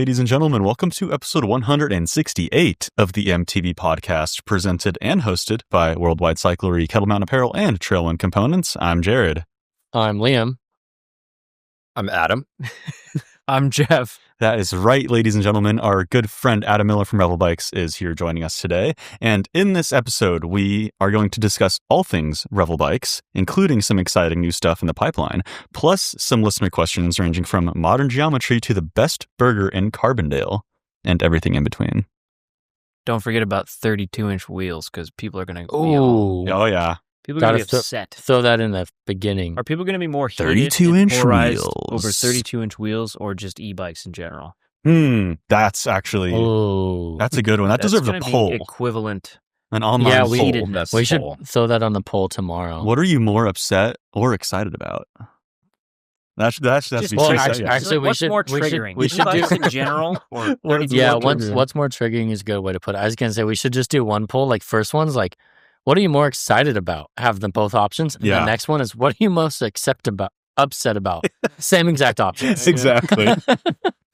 ladies and gentlemen. Welcome to episode 168 of the MTB podcast, presented and hosted by Worldwide Cyclery, Kettle Mountain Apparel, and Trailwind Components. I'm Jared. I'm Liam. I'm Adam. I'm Jeff. That is right, ladies and gentlemen. Our good friend Adam Miller from Revel Bikes is here joining us today. And in this episode, we are going to discuss all things Revel Bikes, including some exciting new stuff in the pipeline, plus some listener questions ranging from modern geometry to the best burger in Carbondale and everything in between. Don't forget about 32-inch wheels because people are going to Oh, yeah. People are going to be upset. Throw that in the beginning. Are people going to be more heated 32-inch and polarized wheels over 32-inch wheels or just e-bikes in general? That's actually, that's a good one. That That's deserves a gonna be poll. Equivalent. An online poll. We should throw that on the poll tomorrow. What are you more upset or excited about? That should be well, tricky. actually, what's more triggering? We should do e-bikes in general or 32 Yeah, inch? what's more triggering is a good way to put it. I was going to say we should just do one poll. Like, first one's like, what are you more excited about? Have them both options. And the next one is, what are you most upset about? Same exact options. Exactly.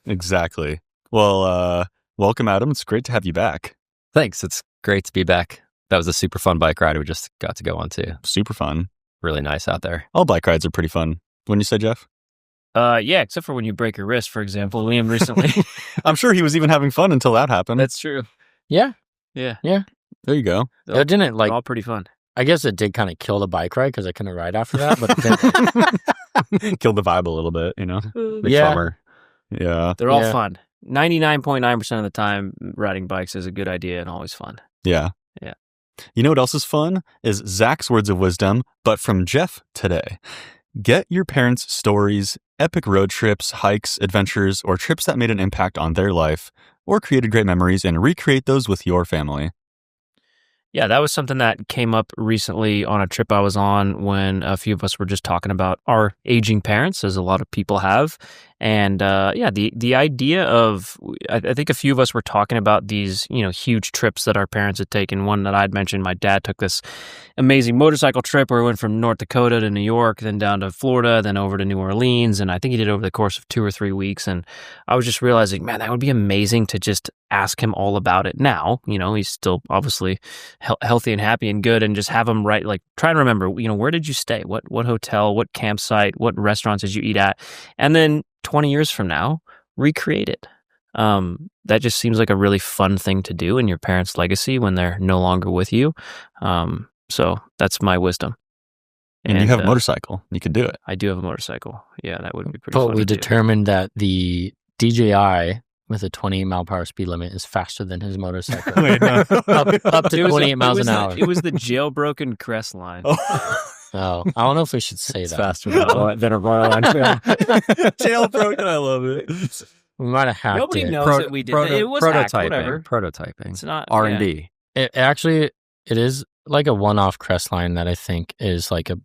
Exactly. Well, welcome, Adam. It's great to have you back. Thanks. It's great to be back. That was a super fun bike ride we just got to go on too. Super fun. Really nice out there. All bike rides are pretty fun. Wouldn't you say, Jeff? Yeah, except for when you break your wrist, for example. Liam recently. I'm sure he was even having fun until that happened. That's true. Yeah. There you go. It didn't They're all pretty fun. I guess it did kind of kill the bike ride because I couldn't ride after that. But Killed the vibe a little bit, you know? Big bummer. Yeah. They're all fun. 99.9% of the time, riding bikes is a good idea and always fun. Yeah. Yeah. You know what else is fun? Is Zach's words of wisdom, but from Jeff today. Get your parents' stories, epic road trips, hikes, adventures, or trips that made an impact on their life, or created great memories, and recreate those with your family. Yeah, that was something that came up recently on a trip I was on when a few of us were just talking about our aging parents, as a lot of people have. And the idea of, I think a few of us were talking about these, huge trips that our parents had taken. One that I'd mentioned, my dad took this amazing motorcycle trip where he went from North Dakota to New York, then down to Florida, then over to New Orleans. And I think he did it over the course of 2 or 3 weeks. And I was just realizing, man, that would be amazing to just ask him all about it now. He's still obviously healthy and happy and good, and just have him try and remember, where did you stay? What hotel, what campsite, what restaurants did you eat at? And then 20 years from now, recreate it. That just seems like a really fun thing to do in your parents' legacy when they're no longer with you. So that's my wisdom. And you have a motorcycle. You could do it. I do have a motorcycle. Yeah, that would be pretty fun. But we determined that the DJI with a 28-mile-per-hour speed limit is faster than his motorcycle. Wait, no. up to 28 miles an hour. It was the jailbroken Crestline. Oh, I don't know if we should say It's that. faster than a Royal Enfield. Jailbroken, I love it. We might have hacked Nobody it. knows that we did that. It was hacked, whatever. Prototyping. It's not R&D. It is like a one-off Crestline that I think is like a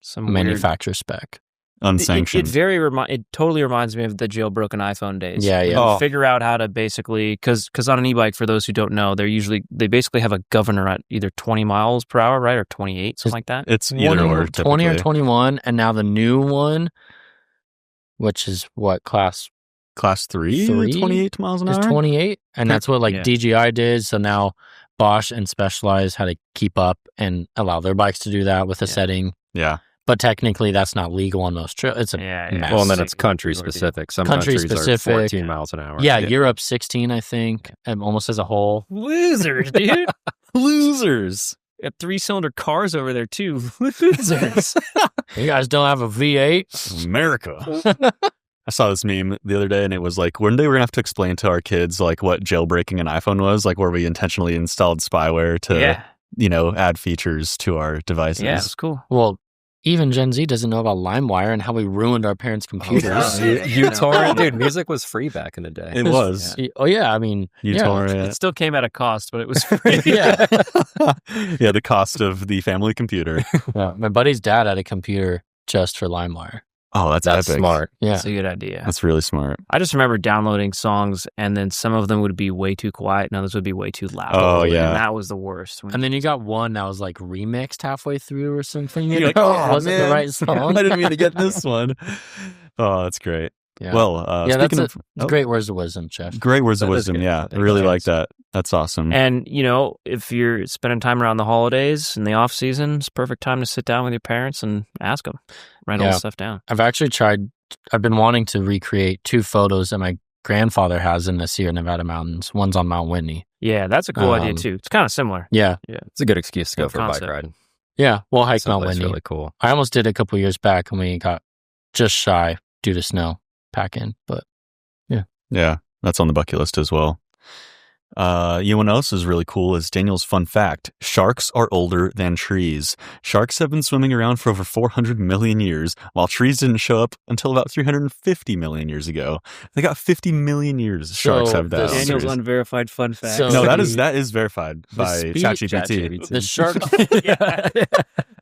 Some manufacturer spec. Unsanctioned. It totally reminds me of the jailbroken iPhone days. Yeah. Oh. Figure out how to basically, because on an e-bike, for those who don't know, they basically have a governor at either 20 miles per hour, right, or 28, something like that. It's either or, 20 or typically. 21, and now the new one, which is what, class 3? 28 miles an is hour? 28, and that's what Yeah. DJI did. So now Bosch and Specialized had to keep up and allow their bikes to do that with a setting. Yeah. But technically, that's not legal on most trails. It's a mess. Well, and then it's country specific. Some Country countries specific. are 14 miles an hour. Yeah, Europe 16, I think, and almost as a whole. Losers, dude. Losers. Got 3-cylinder cars over there, too. Losers. You guys don't have a V8? America. I saw this meme the other day, and it was like, one day we're going to have to explain to our kids like what jailbreaking an iPhone was, like where we intentionally installed spyware to, add features to our devices. Yeah, it's cool. Well, even Gen Z doesn't know about LimeWire and how we ruined our parents' computers. uTorrent, dude, music was free back in the day. It was. Oh, yeah, I mean, uTorrent. It still came at a cost, but it was free. Yeah. Yeah, the cost of the family computer. Yeah, my buddy's dad had a computer just for LimeWire. Oh, that's epic. Smart. Yeah. That's a good idea. That's really smart. I just remember downloading songs, and then some of them would be way too quiet, and others would be way too loud. Oh, yeah. And that was the worst. And then you got one that was like remixed halfway through or something. You're like, it wasn't man. the right song. I didn't mean to get this one. Oh, that's great. Yeah. Well, Yeah, speaking that's of great words of wisdom, Chef. great words of That is wisdom, good. yeah, I Thank really you. like that. That's awesome. And, if you're spending time around the holidays and the off season, it's perfect time to sit down with your parents and ask them. Write all Yeah. this stuff down. I've been wanting to recreate 2 photos that my grandfather has in the Sierra Nevada mountains. One's on Mount Whitney. Yeah, that's a cool idea too. It's kind of similar. Yeah. It's a good excuse to go Good for a bike concept. ride. Yeah. We'll hike Mount Someplace Whitney. really cool. I almost did it a couple years back and we got just shy due to snow pack in, but Yeah, that's on the bucket list as well. You know what else is really cool is Daniel's fun fact. Sharks are older than trees. Sharks have been swimming around for over 400 million years, while trees didn't show up until about 350 million years ago. They got 50 million years. Sharks So have that. the on Daniel's trees. unverified fun fact. So- No, that the- is verified by ChatGPT. the shark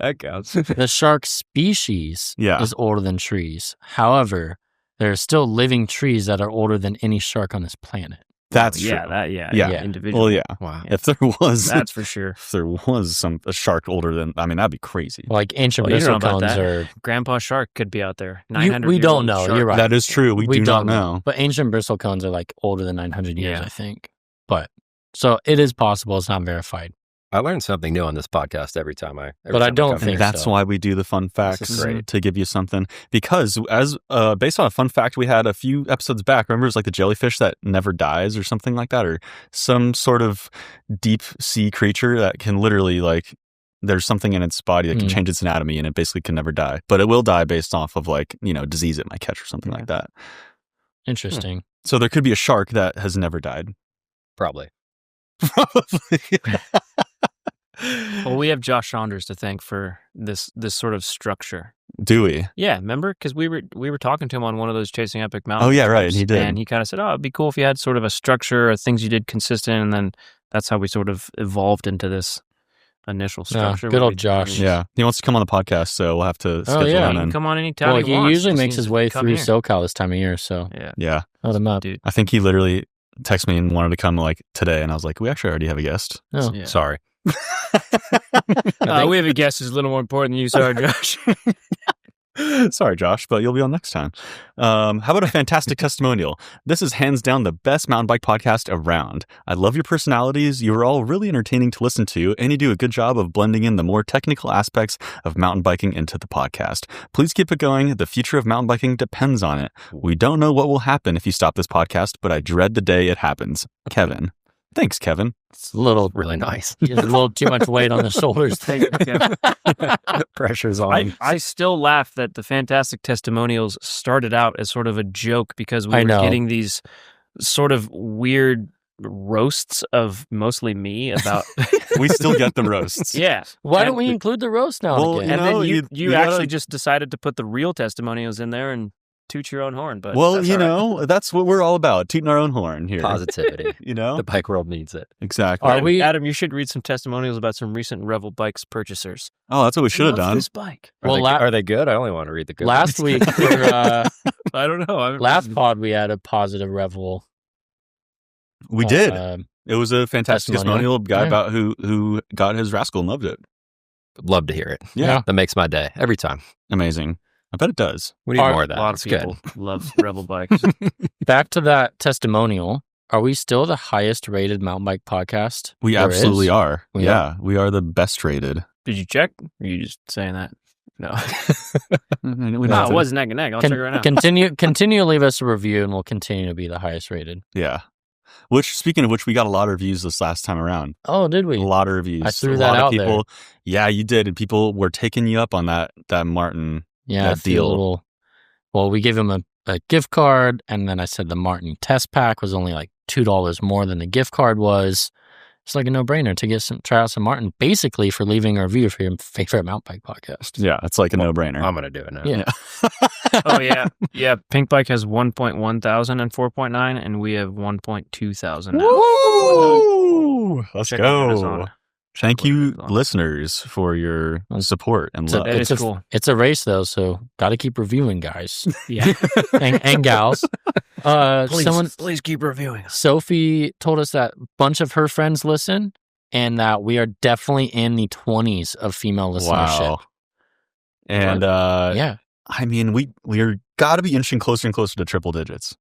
That counts. the shark species Yeah. is older than trees. However, there are still living trees that are older than any shark on this planet. That's yeah, true. Yeah. individual. Well, yeah. Wow. If there was, That's for sure. if there was a shark older than, that'd be crazy. Like ancient Well, you don't know bristlecone about that. are. Grandpa Shark could be out there. We 900 years don't old know. shark. You're right. That is true. We do not don't know. But ancient bristlecones are like older than 900 years, Yeah. I think. But so it is possible. It's not verified. I learn something new on this podcast every time I. But I don't come think here. And that's so. why we do the fun This facts is great. to give you something. Because as based on a fun fact we had a few episodes back, remember it was like the jellyfish that never dies or something like that, or some sort of deep sea creature that can literally like there's something in its body that can change its anatomy and it basically can never die, but it will die based off of like disease it might catch or something like that. Interesting. So there could be a shark that has never died. Probably. Probably. Well, we have Josh Saunders to thank for this sort of structure. Do we? Yeah, remember? Because we were talking to him on one of those Chasing Epic Mountains. Oh yeah, right. trips, He did. and he kind of said, "Oh, it'd be cool if you had sort of a structure or things you did consistent." And then that's how we sort of evolved into this initial structure. good where old Josh. Yeah, he wants to come on the podcast, so we'll have to schedule yeah. him He can in. come on anytime. Well, he wants. usually Just makes needs his to way come through here. SoCal this time of year, so Yeah, Yeah, let him up. dude. I think he literally texted me and wanted to come like today, and I was like, we actually already have a guest. Oh. Yeah. Sorry. We have a guest who's a little more important than you, sorry, Josh. Sorry, Josh, but you'll be on next time. How about a fantastic testimonial? This is hands down the best mountain bike podcast around. I love your personalities. You are all really entertaining to listen to, and you do a good job of blending in the more technical aspects of mountain biking into the podcast. Please keep it going. The future of mountain biking depends on it. We don't know what will happen if you stop this podcast, but I dread the day it happens. Kevin. Thanks, Kevin. It's a little Really nice. a little too much weight on the shoulders. Pressure's on. I still laugh that the fantastic testimonials started out as sort of a joke because we I were know. getting these sort of weird roasts of mostly me about We still get the roasts. yeah. Why And- don't we include the roast now Well, and And again? know, then you you actually gotta- just decided to put the real testimonials in there and toot your own horn. But Well, that's all right. that's what we're all about, tooting our own horn here. Positivity. You know? The bike world needs it. Exactly. Are we- Adam, you should read some testimonials about some recent Revel Bikes purchasers. Oh, that's what we should have I love done. this bike. Are, Well, they, la- are they good? I only want to read the good last ones. week, I don't know. last pod, we had a positive Revel. We did. um, It was a fantastic testimonial. testimonial guy Yeah. about who got his Rascal and loved it. Love to hear it. Yeah. That makes my day every time. Amazing. I bet it does. We need Are- more of that. A lot of It's good. people love Revel Bikes. Back to that testimonial. Are we still the highest rated mountain bike podcast? We there absolutely is? are. We Yeah, we are the best rated. Did you check? Or are you just saying that? No. We No, it wasn't neck and neck. I'll check it right now. Continue to leave us a review, and we'll continue to be the highest rated. Yeah. Which, speaking of which, we got a lot of reviews this last time around. Oh, did A we? lot of reviews. I threw a that lot out of people. Yeah, you did, and people were taking you up on that Martin. Yeah, that I feel a deal. little. Well, we gave him a gift card, and then I said the Martin test pack was only like $2 more than the gift card was. It's like a no-brainer to try out some Martin, basically for leaving a review for your favorite mountain bike podcast. Yeah, it's like a no-brainer. I'm going to do it now. Yeah. Oh, yeah. Yeah. Pink Bike has 1.1 thousand and 4.9, and we have 1.2 thousand. now. Woo! Let's Check out go. Amazon. Thank What you, is on. listeners, for your support and So love. That is it's cool. It's a race, though, so got to keep reviewing, guys Yeah. and gals. Please keep reviewing us. Sophie told us that a bunch of her friends listen, and that we are definitely in the 20s of female listenership. Wow. And Yeah. I mean, we're got to be inching closer and closer to triple digits.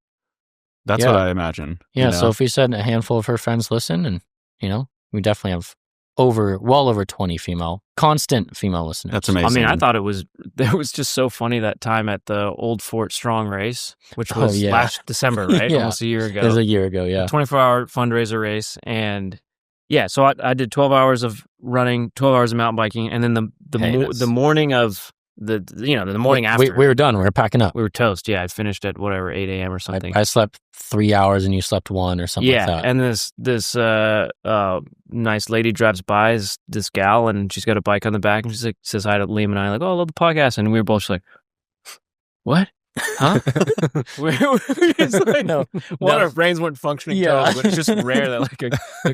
That's what I imagine. Yeah, Sophie said a handful of her friends listen, and, we definitely have well over 20 constant female listeners. That's amazing. I mean, I thought it was just so funny that time at the Old Fort Strong race, which was last December, right? Almost a year ago. It was a year ago, yeah. 24-hour fundraiser race. And yeah, so I did 12 hours of running, 12 hours of mountain biking, and then the morning of the morning after. We were done. We were packing up. We were toast. Yeah, I finished at 8 a.m. or something. I slept 3 hours and you slept 1 or something like that. Yeah, and this nice lady drives by, this gal, and she's got a bike on the back, and she's like, says hi to Liam and I, like, oh, I love the podcast. And we were both just like, what? Huh? we're just like, no. Our brains weren't functioning totally, but it's just rare that like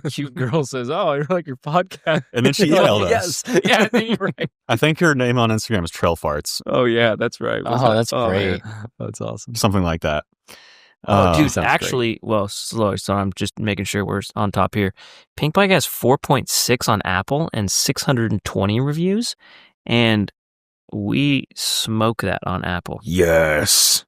a cute girl says, oh, I like your podcast. And then she emailed us. Yes. Yeah, I think you're right. I think her name on Instagram is Trail Farts. Oh, yeah, that's right. That's great. Man. That's awesome. Something like that. Dude, actually, so I'm just making sure we're on top here. Pink Bike has 4.6 on Apple and 620 reviews, and we smoke that on Apple. Yes.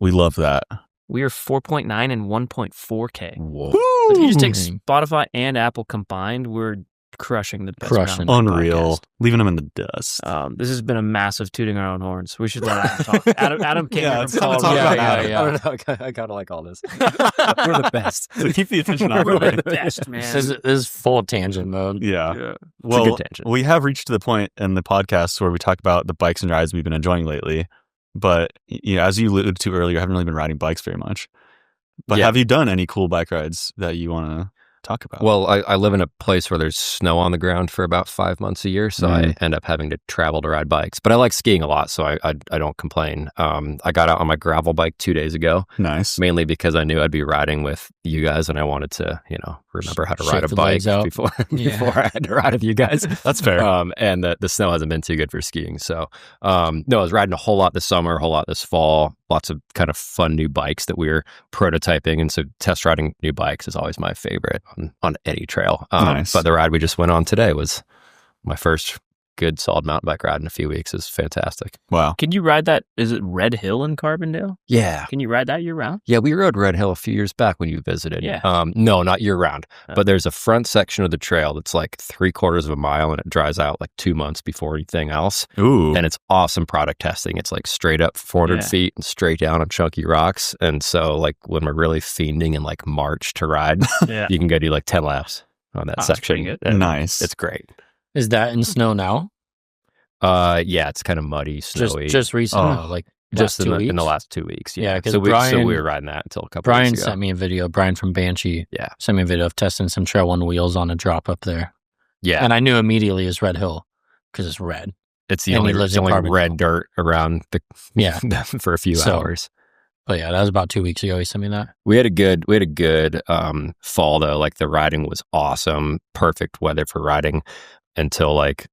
We love that. We are 4.9 and 1.4K. Whoa. If you just take Spotify and Apple combined, we're crushing the best. Unreal. Leaving them in the dust. This has been a massive tooting our own horns. We should let Adam talk. Adam came here from college. I don't know. I gotta like all this. We're the best. So keep the attention off. We're the best, man. This is full tangent mode. Yeah. Well, it's a good tangent. We have reached to the point in the podcast where we talk about the bikes and rides we've been enjoying lately. But as you alluded to earlier, I haven't really been riding bikes very much. But have you done any cool bike rides that you want to talk about? Well, I live in a place where there's snow on the ground for about 5 months a year, so I end up having to travel to ride bikes. But I like skiing a lot, so I don't complain. I got out on my gravel bike 2 days ago. Nice. Mainly because I knew I'd be riding with you guys, and I wanted to, remember how to ride a bike before I had to ride with you guys. That's fair. And the snow hasn't been too good for skiing. So, no, I was riding a whole lot this summer, a whole lot this fall. Lots of kind of fun new bikes that we were prototyping. And so test riding new bikes is always my favorite on any trail. Nice. But the ride we just went on today was my first good solid mountain bike ride in a few weeks. Is fantastic. Wow. Can you ride that? Is it Red Hill in Carbondale? Yeah. Can you ride that year round? Yeah, we rode Red Hill a few years back when you visited. Yeah. No, not year round. But there's a front section of the trail that's like 3/4 of a mile, and it dries out like 2 months before anything else. Ooh. And it's awesome product testing. It's like straight up 400 feet and straight down on chunky rocks. And so like when we're really fiending in like March to ride, you can go do like 10 laps on that section. Nice. It's great. Is that in snow now? Yeah, it's kind of muddy, snowy. Just recently, just in the last 2 weeks. Yeah, because so we were riding that until a couple weeks ago. Brian sent me a video. Brian from Banshee sent me a video of testing some Trail One wheels on a drop up there. Yeah. And I knew immediately it's Red Hill because it's red. It's the only red dirt around for a few hours. But yeah, that was about 2 weeks ago. He sent me that. We had a good fall though. Like the riding was awesome, perfect weather for riding until like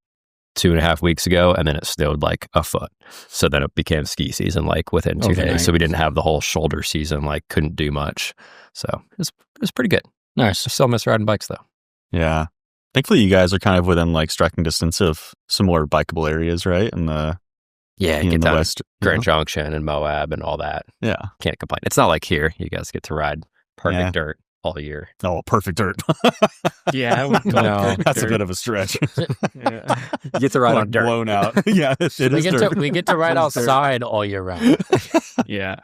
2.5 weeks ago, and then it snowed like a foot. So then it became ski season like within 2 days. So we didn't have the whole shoulder season, like couldn't do much. So it was pretty good. Nice. I still miss riding bikes though. Yeah. Thankfully you guys are kind of within like striking distance of some more bikeable areas, right? In the get down west, Grand Junction and Moab and all that. Yeah. Can't complain. It's not like here. You guys get to ride perfect dirt all year. Oh, perfect dirt. Yeah, that's a bit of a stretch. You get to ride on dirt. Blown out. Yeah, we get to ride outside all year round. Yeah.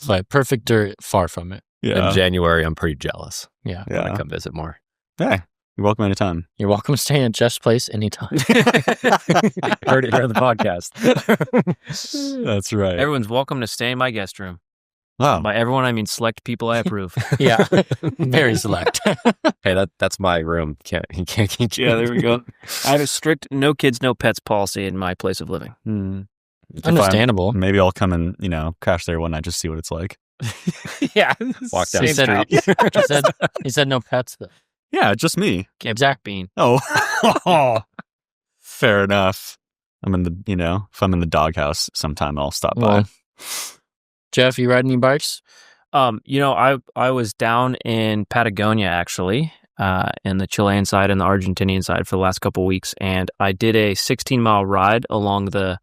But perfect dirt, far from it. Yeah. In January, I'm pretty jealous. Yeah. I want to come visit more. Hey, you're welcome anytime. You're welcome to stay at Jeff's place anytime. Heard it here on the podcast. That's right. Everyone's welcome to stay in my guest room. Wow. By everyone, I mean select people I approve. Yeah. Very select. Hey, that's my room. You can't keep. Yeah, there we go. I have a strict no kids, no pets policy in my place of living. Understandable. Maybe I'll come and, crash there one night, just see what it's like. Yeah. Walk down the street. He said no pets, though. Yeah, just me. Exact bean. Oh. Fair enough. I'm in if I'm in the doghouse sometime, I'll stop by. Jeff, you ride any bikes? I was down in Patagonia actually, in the Chilean side and the Argentinian side for the last couple of weeks, and I did a 16-mile ride along the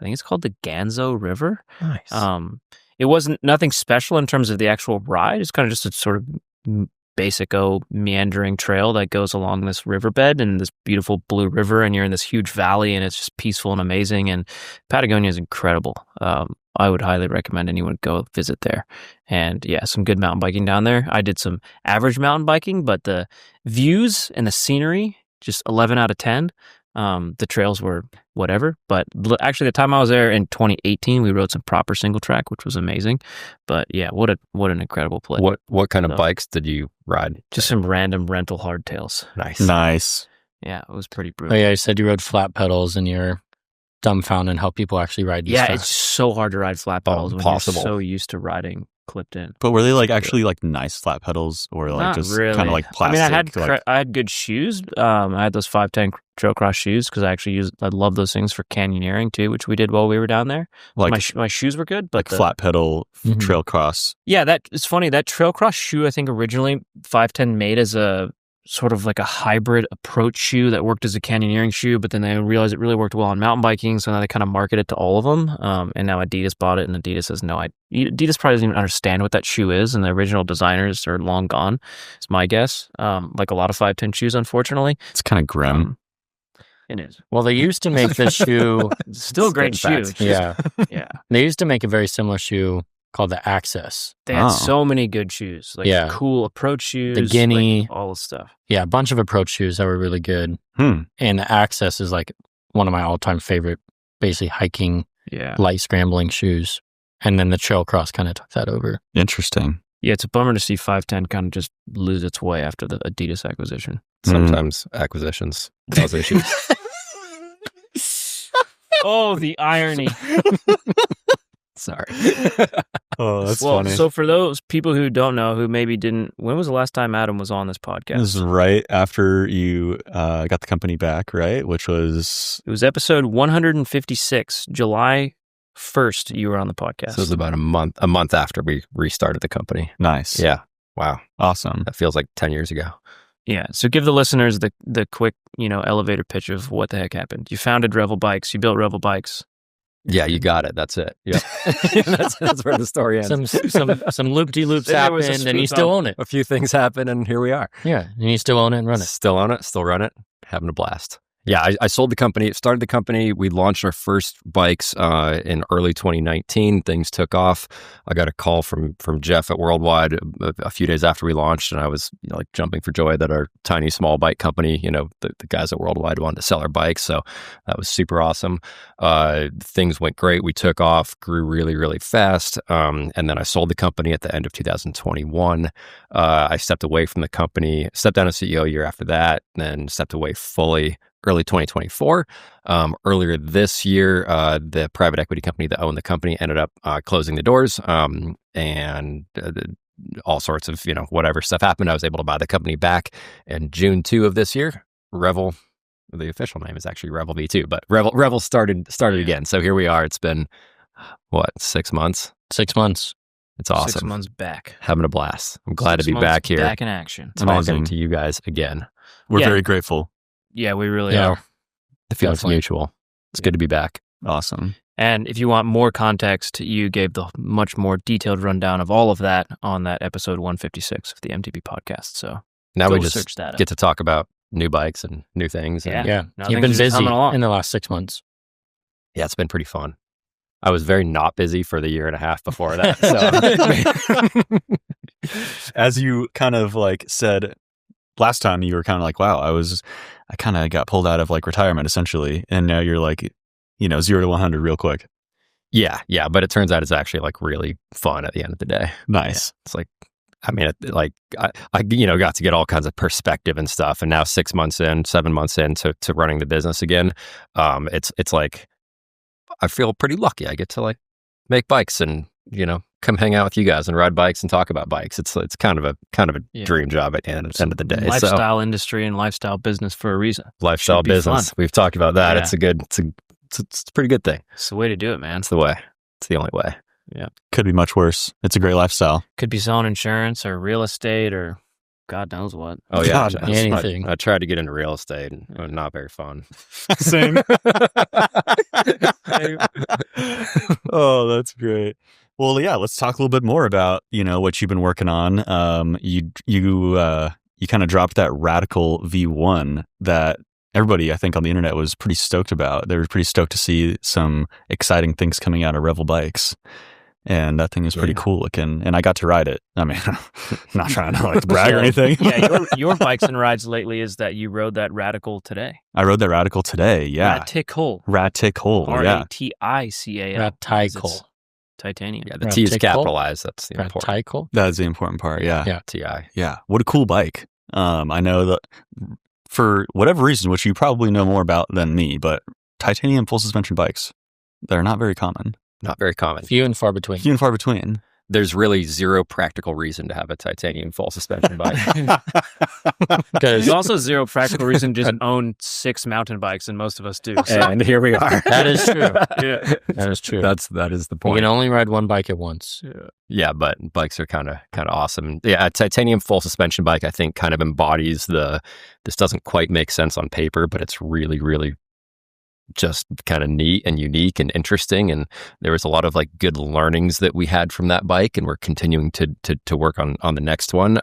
think it's called the Ganzo River. Nice. It wasn't nothing special in terms of the actual ride. It's kind of just a sort of basic meandering trail that goes along this riverbed and this beautiful blue river, and you're in this huge valley, and it's just peaceful and amazing. And Patagonia is incredible. I would highly recommend anyone go visit there. And yeah, some good mountain biking down there. I did some average mountain biking, but the views and the scenery, just 11 out of 10. The trails were whatever, but actually the time I was there in 2018, we rode some proper single track, which was amazing. But yeah, what an incredible place. What kind of bikes did you ride? Just some random rental hardtails. Nice. Yeah, it was pretty brutal. Oh yeah, you said you rode flat pedals and you're dumbfounded how people actually ride these fast. It's so hard to ride flat pedals when impossible. you're so used to riding clipped in. But were they like actually like nice flat pedals or like Not just really. kind of like plastic? I mean, I had good shoes. I had those 510 trail cross shoes because I love those things for canyoneering too, which we did while we were down there. Like my shoes were good, but like flat pedal trail cross. Yeah, it's funny. That trail cross shoe, I think originally 510 made as a sort of like a hybrid approach shoe that worked as a canyoneering shoe, but then they realized it really worked well on mountain biking, so now they kind of market it to all of them. And now Adidas bought it, and Adidas says no. Adidas probably doesn't even understand what that shoe is, and the original designers are long gone. It's my guess. Like a lot of 510 shoes, unfortunately. It's kind of grim. It is. Well, they used to make this shoe. Still a great shoe. Yeah. Yeah. They used to make a very similar shoe called the Access. They had so many good shoes, like cool approach shoes, the Guinea, like all the stuff. Yeah, a bunch of approach shoes that were really good. And the Access is like one of my all-time favorite, basically hiking, light scrambling shoes. And then the Trail Cross kind of took that over. Interesting. Yeah, it's a bummer to see 510 kind of just lose its way after the Adidas acquisition. Sometimes acquisitions cause issues. Oh, the irony. Sorry. Oh, that's funny. So for those people who don't know, who maybe didn't, when was the last time Adam was on this podcast? This is right after you got the company back, right? Which was... It was episode 156, July 1st, you were on the podcast. So it was about a month after we restarted the company. Nice. Yeah. Wow. Awesome. That feels like 10 years ago. Yeah. So give the listeners the quick, elevator pitch of what the heck happened. You founded Revel Bikes. You built Revel Bikes. Yeah, you got it. That's it. Yeah. that's where the story ends. Some loop-de-loops happened, and you still own it. A few things happened, and here we are. Yeah, and you still own it and run it. Still own it, still run it, having a blast. Yeah, I sold the company, started the company. We launched our first bikes in early 2019. Things took off. I got a call from Jeff at Worldwide a few days after we launched, and I was like jumping for joy that our tiny small bike company, the guys at Worldwide wanted to sell our bikes. So that was super awesome. Things went great. We took off, grew really, really fast. And then I sold the company at the end of 2021. I stepped away from the company, stepped down as CEO a year after that, then stepped away fully early 2024. Earlier this year, the private equity company that owned the company ended up closing the doors, and all sorts of whatever stuff happened. I was able to buy the company back in June 2 of this year. Revel, the official name is actually Revel V2, but Revel started again. So here we are. It's been 6 months? 6 months. It's awesome. 6 months back. Having a blast. I'm glad to be back here. Back in action. Talking to you guys again. We're very grateful. Yeah, we really are. The feeling's mutual. It's good to be back. Awesome. And if you want more context, you gave the much more detailed rundown of all of that on that episode 156 of the MTB podcast. So now we just search that get to talk about new bikes and new things. Yeah. You've been busy in the last 6 months. Yeah, it's been pretty fun. I was very not busy for the year and a half before that. So. As you kind of like said last time, you were kind of like, wow, I kind of got pulled out of like retirement essentially. And now you're like, 0 to 100 real quick. Yeah. But it turns out it's actually like really fun at the end of the day. Nice. Yeah. It's like, I got to get all kinds of perspective and stuff. And now 7 months in to running the business again. It's like, I feel pretty lucky. I get to like make bikes and, come hang out with you guys and ride bikes and talk about bikes. It's kind of a dream job at the end of the day. Lifestyle industry and lifestyle business for a reason. Lifestyle business. Fun. We've talked about that. Yeah. It's a pretty good thing. It's the way to do it, man. It's the way. It's the only way. Yeah. Could be much worse. It's a great lifestyle. Could be selling insurance or real estate or God knows what. Oh yeah, anything. I tried to get into real estate and it was not very fun. Same. Oh, that's great. Well, yeah, let's talk a little bit more about, what you've been working on. You kind of dropped that RaTical V1 that everybody, I think, on the internet was pretty stoked about. They were pretty stoked to see some exciting things coming out of Revel Bikes. And that thing is pretty cool looking. And I got to ride it. I mean, I'm not trying to brag or anything. Yeah, your bikes and rides lately is that you rode that RaTical today. I rode that RaTical today, yeah. RaTical. RaTical, yeah. RaTical. RaTical. Titanium. Yeah, the T is capitalized. That's the important. RaTical. That's the important part, yeah. Yeah. TI. Yeah, what a cool bike. I know that for whatever reason, which you probably know more about than me, but titanium full suspension bikes, they're not very common. Not very common. Few and far between. Few and far between. There's really zero practical reason to have a titanium full suspension bike. There's also zero practical reason to just own 6 mountain bikes, and most of us do. So. And here we are. That is true. Yeah. That is true. That is the You point. can only ride one bike at once. Yeah, but bikes are kind of awesome. Yeah, a titanium full suspension bike, I think, kind of embodies this doesn't quite make sense on paper, but it's really, really just kind of neat and unique and interesting. And there was a lot of good learnings that we had from that bike, and we're continuing to work on the next one.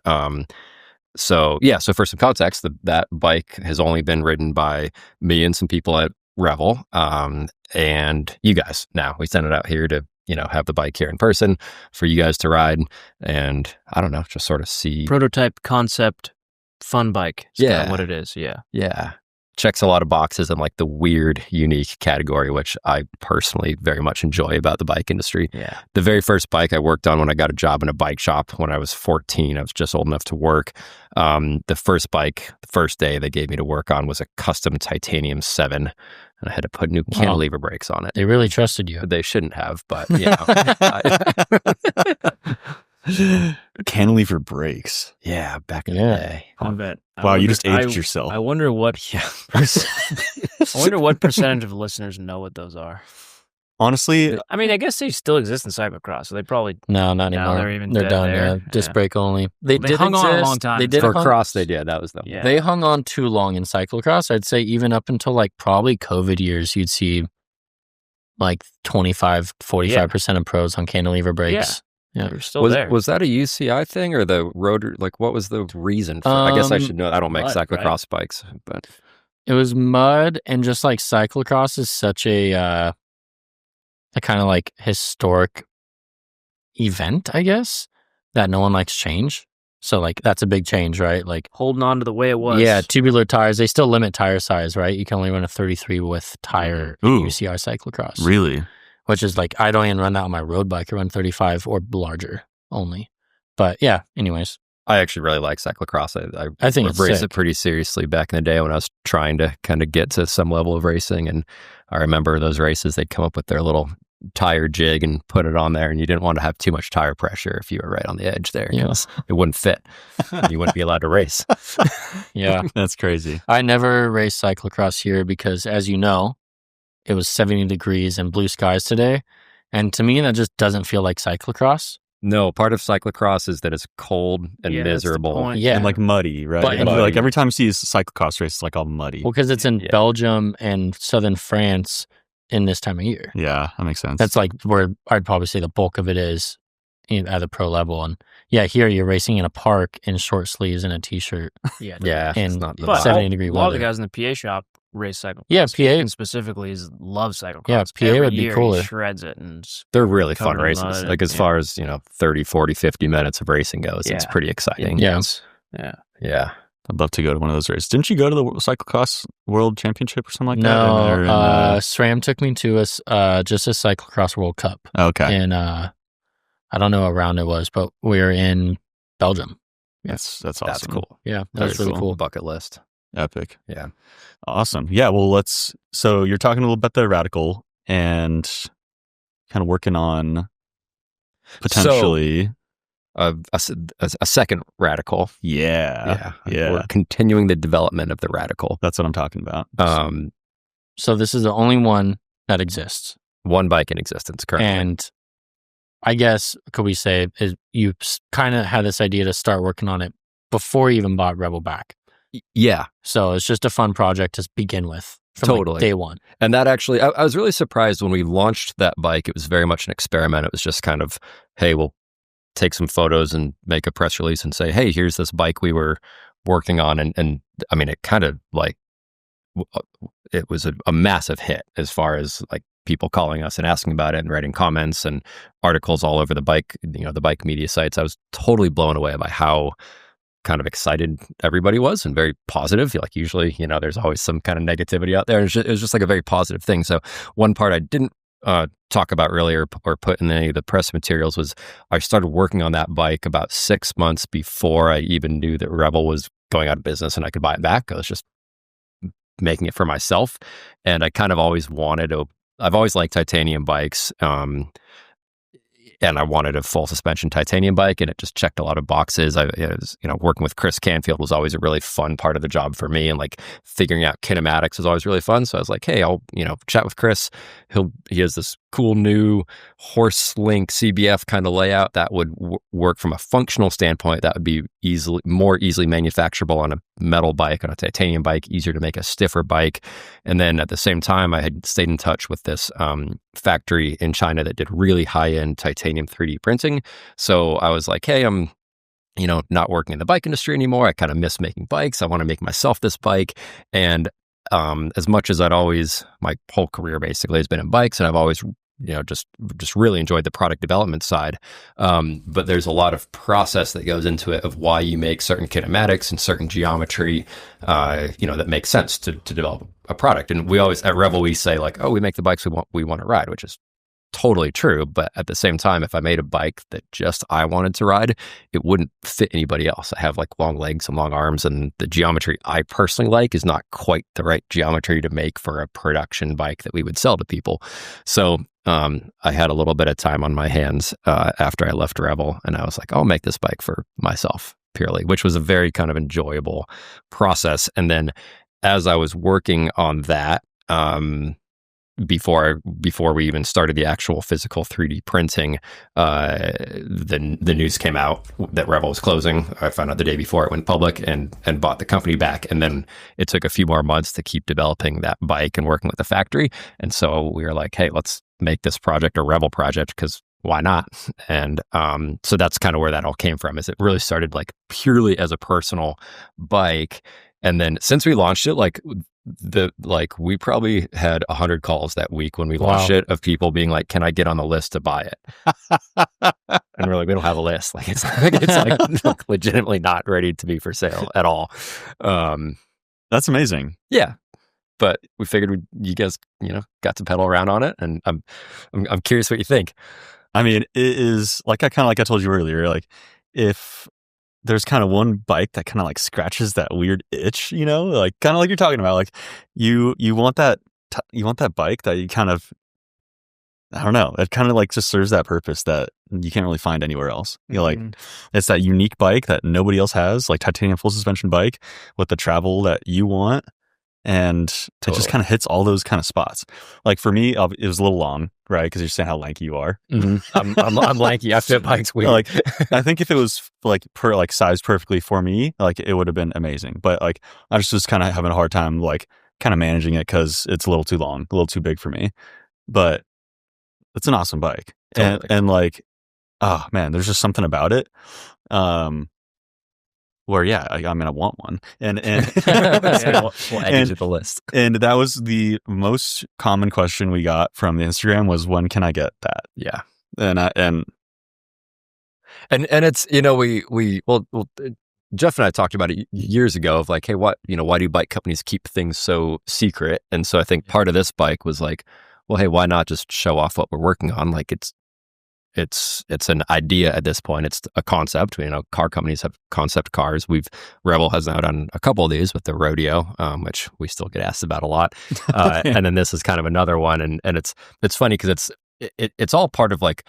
So for some context, that bike has only been ridden by me and some people at Revel, and you guys. Now we sent it out here to have the bike here in person for you guys to ride, and I don't know, just sort of see Prototype, concept, fun bike. Is kind of what it is. Yeah. Checks a lot of boxes in the weird, unique category, which I personally very much enjoy about the bike industry. Yeah. The very first bike I worked on when I got a job in a bike shop when I was 14, I was just old enough to work. The first bike, the first day they gave me to work on was a custom titanium 7. And I had to put new cantilever brakes on it. They really trusted you. They shouldn't have, but Cantilever brakes. Yeah, back in the day. I bet. Wow, you just aged yourself. I wonder what. Yeah. I wonder what percentage of listeners know what those are. Honestly, I mean, I guess they still exist in cyclocross, so they probably. No, not anymore. They're done. There. Yeah, disc brake only. They did hung exist. on a long time. They did For cross, they did. That was them. Yeah. They hung on too long in cyclocross. I'd say even up until probably COVID years, you'd see 25, 45% of pros on cantilever brakes. Yeah, they're still there. Was that a UCI thing or the rotor? What was the reason for? I guess I should know. I don't make mud, cyclocross bikes, but it was mud, and just cyclocross is such a kind of historic event, I guess, that no one likes change. So that's a big change, right? Holding on to the way it was. Yeah, tubular tires. They still limit tire size, right? You can only run a 33 width tire in UCI cyclocross. Really? Which is I don't even run that on my road bike. I run 35 or larger only. But yeah, anyways. I actually really like cyclocross. I think it's raced sick. it pretty seriously back in the day when I was trying to kind of get to some level of racing. And I remember those races, they'd come up with their little tire jig and put it on there, and you didn't want to have too much tire pressure if you were right on the edge there. Yeah. It wouldn't fit. You wouldn't be allowed to race. Yeah. That's crazy. I never raced cyclocross here because, as you know, it was 70 degrees and blue skies today. And to me, that just doesn't feel like cyclocross. No, part of cyclocross is that it's cold and miserable. Yeah. And muddy, right? But- And every time you see a cyclocross race, it's all muddy. Well, because it's in Belgium and southern France in this time of year. Yeah, that makes sense. That's where I'd probably say the bulk of it is at the pro level. And here you're racing in a park in short sleeves and a t-shirt. Yeah. And it's not the But 70-degree a lot of the weather. guys in the PA shop race cyclocross. Yeah, PA. And specifically love cyclocross. Yeah, PA Every would be year cooler. He shreds it. And They're really fun covered in races. mud As far as, 30, 40, 50 minutes of racing goes, it's Yeah. pretty exciting. Yeah. Yeah. I'd love to go to one of those races. Didn't you go to the cyclocross world championship or something like that? No, Or SRAM took me to just a cyclocross World Cup. okay. And I don't know what round it was, but we were in Belgium. That's awesome. That's cool. Yeah, That's that's really cool. Bucket list. Epic. Yeah. Awesome. Yeah, well, so you're talking a little about the RaTical and kind of working on potentially A second RaTical. Yeah. We're continuing the development of the RaTical. That's what I'm talking about. So this is the only one that exists. One bike in existence currently. And I guess, could we say, is you kind of had this idea to start working on it before you even bought Revel back. Yeah. So it's just a fun project to begin with. from like, Totally. day one. And that actually, I was really surprised when we launched that bike. It was very much an experiment. It was just kind of, hey, we'll take some photos and make a press release and say, hey, here's this bike we were working on. And I mean, it kind of like, it was a massive hit as far as like people calling us and asking about it and writing comments and articles all over the bike, the bike media sites. I was totally blown away by how kind of excited everybody was and very positive. Like usually, there's always some kind of negativity out there. It was just like a very positive thing. So one part I didn't talk about earlier or put in any of the press materials was I started working on that bike about 6 months before I even knew that Revel was going out of business and I could buy it back. I was just making it for myself. And I kind of always I've always liked titanium bikes. And I wanted a full suspension titanium bike, and it just checked a lot of boxes. Working with Chris Canfield was always a really fun part of the job for me, and like figuring out kinematics was always really fun. So I was like, hey, I'll chat with Chris. He has this cool new horse link CBF kind of layout that would work from a functional standpoint. That would be more easily manufacturable on a metal bike, on a titanium bike, easier to make a stiffer bike. And then at the same time, I had stayed in touch with this factory in China that did really high-end titanium 3D printing. So I was like, hey, I'm not working in the bike industry anymore. I kind of miss making bikes. I want to make myself this bike. And as much as my whole career basically has been in bikes, and I've always just really enjoyed the product development side. But there's a lot of process that goes into it of why you make certain kinematics and certain geometry, that makes sense to develop a product. And we always at Revel, we say like, oh, we make the bikes we want to ride, which is totally true. But at the same time, if I made a bike that just I wanted to ride, it wouldn't fit anybody else. I have like long legs and long arms, and the geometry I personally like is not quite the right geometry to make for a production bike that we would sell to people. So I had a little bit of time on my hands after I left Revel, and I was like, I'll make this bike for myself purely, which was a very kind of enjoyable process. And then as I was working on that, before we even started the actual physical 3D printing, the news came out that Revel was closing. I found out the day before it went public and bought the company back. And then it took a few more months to keep developing that bike and working with the factory. And so we were like, hey, let's make this project a Revel project, because why not? And so that's kind of where that all came from, is it really started like purely as a personal bike. And then since we launched it, we probably had 100 calls that week when we launched it of people being like, can I get on the list to buy it? And we're like, we don't have a list. Like it's like legitimately not ready to be for sale at all. That's amazing. Yeah. But we figured you guys, got to pedal around on it, and I'm curious what you think. I mean, it is like I told you earlier, like if there's kind of one bike that kind of like scratches that weird itch, like kind of like you're talking about, like you want that bike that you kind of, I don't know, it kind of like just serves that purpose that you can't really find anywhere else. Like it's that unique bike that nobody else has, like titanium full suspension bike with the travel that you want. And it just kind of hits all those kind of spots. Like for me, it was a little long, right? Because you're saying how lanky you are. Mm-hmm. I'm lanky. I fit bikes weird. Like I think if it was like sized perfectly for me, like it would have been amazing. But like I was just kind of having a hard time like kind of managing it because it's a little too long, a little too big for me. But it's an awesome bike, totally. and like, oh man, there's just something about it. Where I want one, and we'll add you to the list. And that was the most common question we got from the Instagram was, when can I get that? Yeah, and it's Jeff and I talked about it years ago of like, hey, why do bike companies keep things so secret? And so I think part of this bike was like, well, hey, why not just show off what we're working on? Like it's an idea at this point. It's a concept. Car companies have concept cars. Revel has now done a couple of these with the Rodeo, which we still get asked about a lot. And then this is kind of another one. And it's funny because it's all part of like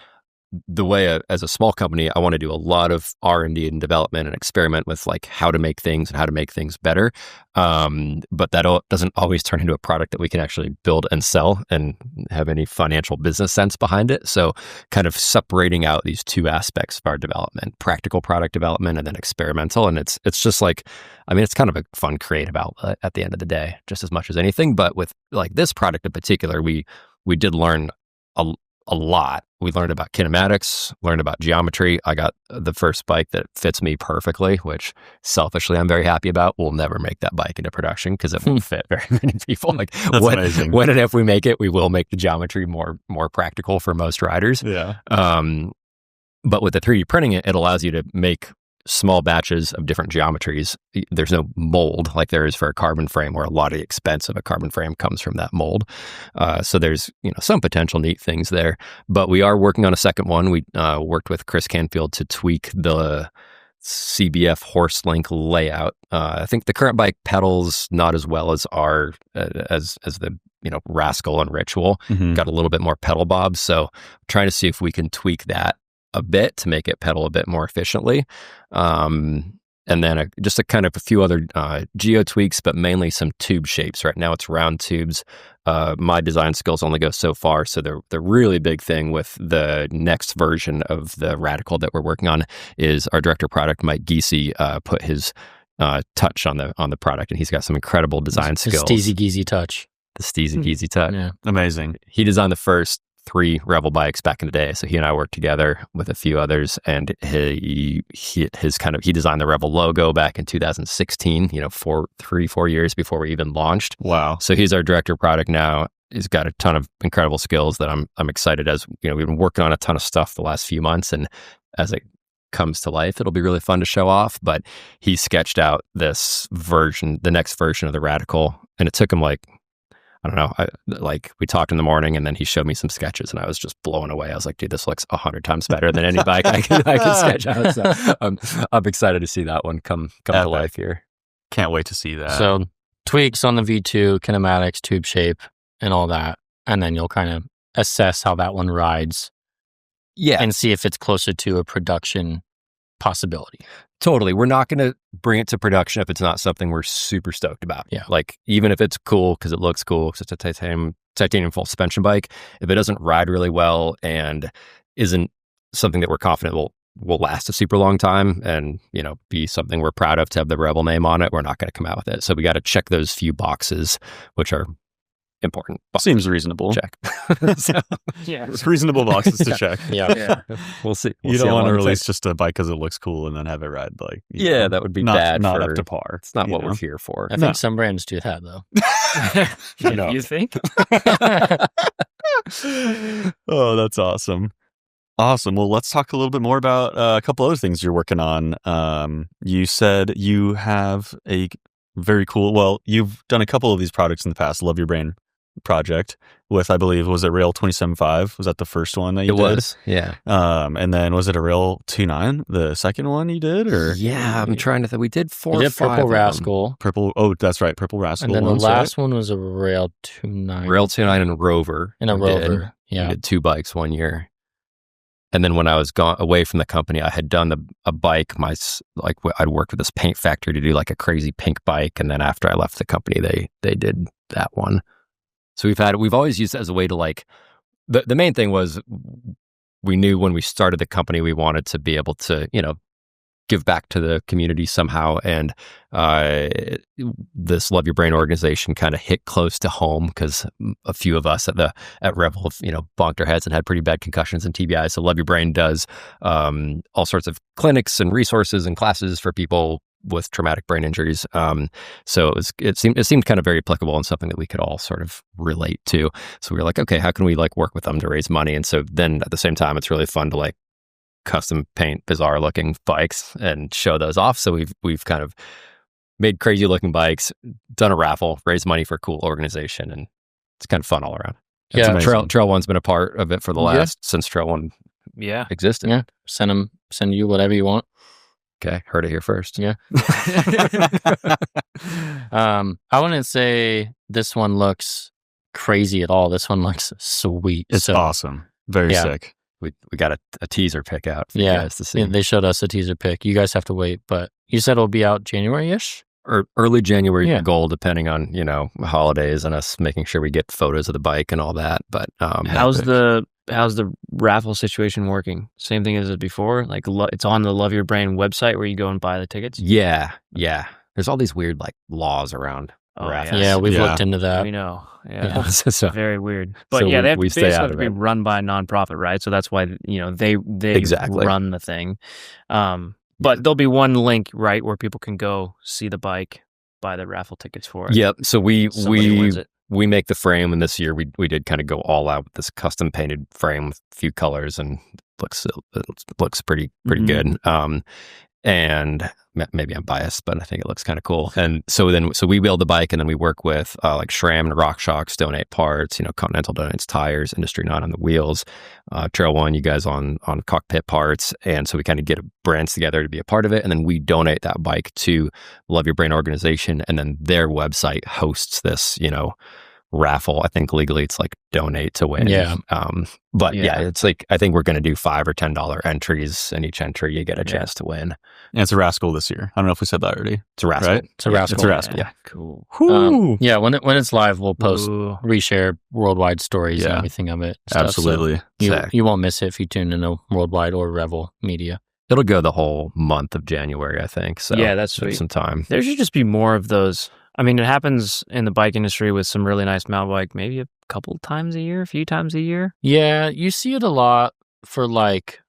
the way as a small company, I want to do a lot of R&D and development and experiment with like how to make things and how to make things better. But that doesn't always turn into a product that we can actually build and sell and have any financial business sense behind it. So kind of separating out these two aspects of our development, practical product development and then experimental. And it's just like, I mean, it's kind of a fun creative outlet at the end of the day, just as much as anything. But with like this product in particular, we did learn a lot. We learned about kinematics, learned about geometry. I got the first bike that fits me perfectly, which selfishly I'm very happy about. We'll never make that bike into production because it won't fit very many people. Like amazing. When and if we make it, we will make the geometry more practical for most riders. Yeah. But with the 3D printing, it allows you to make small batches of different geometries. There's no mold like there is for a carbon frame, where a lot of the expense of a carbon frame comes from that mold. So there's some potential neat things there. But we are working on a second one. We worked with Chris Canfield to tweak the CBF horse link layout. I think the current bike pedals not as well as our as the RaTical and Ritual. Mm-hmm. Got a little bit more pedal bob. So trying to see if we can tweak that a bit to make it pedal a bit more efficiently. And then just a kind of a few other geo tweaks, but mainly some tube shapes. Right now it's round tubes. My design skills only go so far. So the really big thing with the next version of the RaTical that we're working on is our director of product, Mike Giese, put his touch on the product, and he's got some incredible design skills. The Steezy Geezy touch. The Steezy Geezy touch. Yeah. Amazing. He designed the first 3 Revel bikes back in the day. So he and I worked together with a few others, and he designed the Revel logo back in 2016, 4 years before we even launched. Wow. So he's our director of product now. He's got a ton of incredible skills that I'm excited as, we've been working on a ton of stuff the last few months, and as it comes to life, it'll be really fun to show off. But he sketched out this version, the next version of the RaTical, and it took him I don't know. We talked in the morning, and then he showed me some sketches, and I was just blown away. I was like, "Dude, this looks 100 times better than any bike I can sketch out." So I'm excited to see that one come to life here. Can't wait to see that. So tweaks on the V2, kinematics, tube shape, and all that, and then you'll kind of assess how that one rides. Yeah, and see if it's closer to a production possibility. Totally. We're not going to bring it to production if it's not something we're super stoked about. Yeah. Like, even if it's cool because it looks cool, because it's a titanium full suspension bike, if it doesn't ride really well and isn't something that we're confident will last a super long time and, be something we're proud of to have the Revel name on it, we're not going to come out with it. So we got to check those few boxes, which are important. Seems reasonable. Check. Yeah. Reasonable boxes to check. Yeah. We'll see. You don't want to release just a bike because it looks cool and then have it ride that would be bad. Not up to par. It's not what we're here for. I think some brands do that, though. You think? Oh, that's awesome. Awesome. Well, let's talk a little bit more about a couple other things you're working on. You said you have a very cool, you've done a couple of these products in the past. Love Your Brain project with, I believe, was it Rail 27.5? Was that the first one that you did? It was, yeah. And then was it a Rail 2.9, the second one you did? Or yeah, I'm trying to think. We did 4 We or did 5 Purple RaTical. Purple, oh, that's right, Purple RaTical. And then the last one was a Rail 2.9. Rail 2.9 and Rover. And a Rover, yeah. We did 2 bikes one year. And then when I was gone away from the company, I had done a bike. I'd worked with this paint factory to do like a crazy pink bike, and then after I left the company, they did that one. So we've always used it as a way to the main thing was we knew when we started the company we wanted to be able to give back to the community somehow, and this Love Your Brain organization kind of hit close to home because a few of us at Revel bonked our heads and had pretty bad concussions and TBI. So Love Your Brain does all sorts of clinics and resources and classes for people with traumatic brain injuries. So it seemed kind of very applicable and something that we could all sort of relate to. So we were like, okay, how can we work with them to raise money? And so then at the same time, it's really fun to custom paint bizarre looking bikes and show those off. So we've kind of made crazy looking bikes, done a raffle, raised money for a cool organization, and it's kind of fun all around. Yeah, Trail One's been a part of it for the last since Trail One existed. Yeah, send you whatever you want. Okay, heard it here first. Yeah. I wouldn't say this one looks crazy at all. This one looks sweet. It's awesome. Very sick. we got a teaser pick out for you guys to see. Yeah, they showed us a teaser pick. You guys have to wait, but you said it'll be out January-ish? Or early January goal, depending on, holidays and us making sure we get photos of the bike and all that. But how's the raffle situation working? Same thing as before? Like it's on the Love Your Brain website where you go and buy the tickets? Yeah. There's all these weird like laws around raffles. Yeah, we've looked into that. We know. Yeah. So, very weird. But so they have we to, stay basically out have of to be it. run by a nonprofit, right? So that's why they Exactly. run the thing. But there'll be one link, right, where people can go see the bike, buy the raffle tickets for it. Yep. So we wins it. make the frame, and this year we did kind of go all out with this custom painted frame with a few colors, and it looks pretty good. And maybe I'm biased, but I think it looks kind of cool. And so we build the bike, and then we work with like SRAM and RockShox donate parts. Continental donates tires, Industry Not on the wheels, Trail One, you guys on cockpit parts. And so we kind of get brands together to be a part of it, and then we donate that bike to Love Your Brain organization, and then their website hosts this, raffle. I think legally it's like donate to win. Yeah. But it's like, I think we're going to do $5 or $10 entries, and each entry you get a chance to win. And it's a RaTical this year. I don't know if we said that already. It's a RaTical. Right? It's a RaTical. It's a RaTical. Yeah. Cool. When it's live, we'll post, reshare worldwide stories and everything of it. Absolutely. So you won't miss it if you tune into Worldwide or Revel Media. It'll go the whole month of January, I think. So yeah, that's sweet. Some time. There should just be more of those. I mean, it happens in the bike industry with some really nice mountain bike, maybe a couple times a year, a few times a year. Yeah, you see it a lot for like...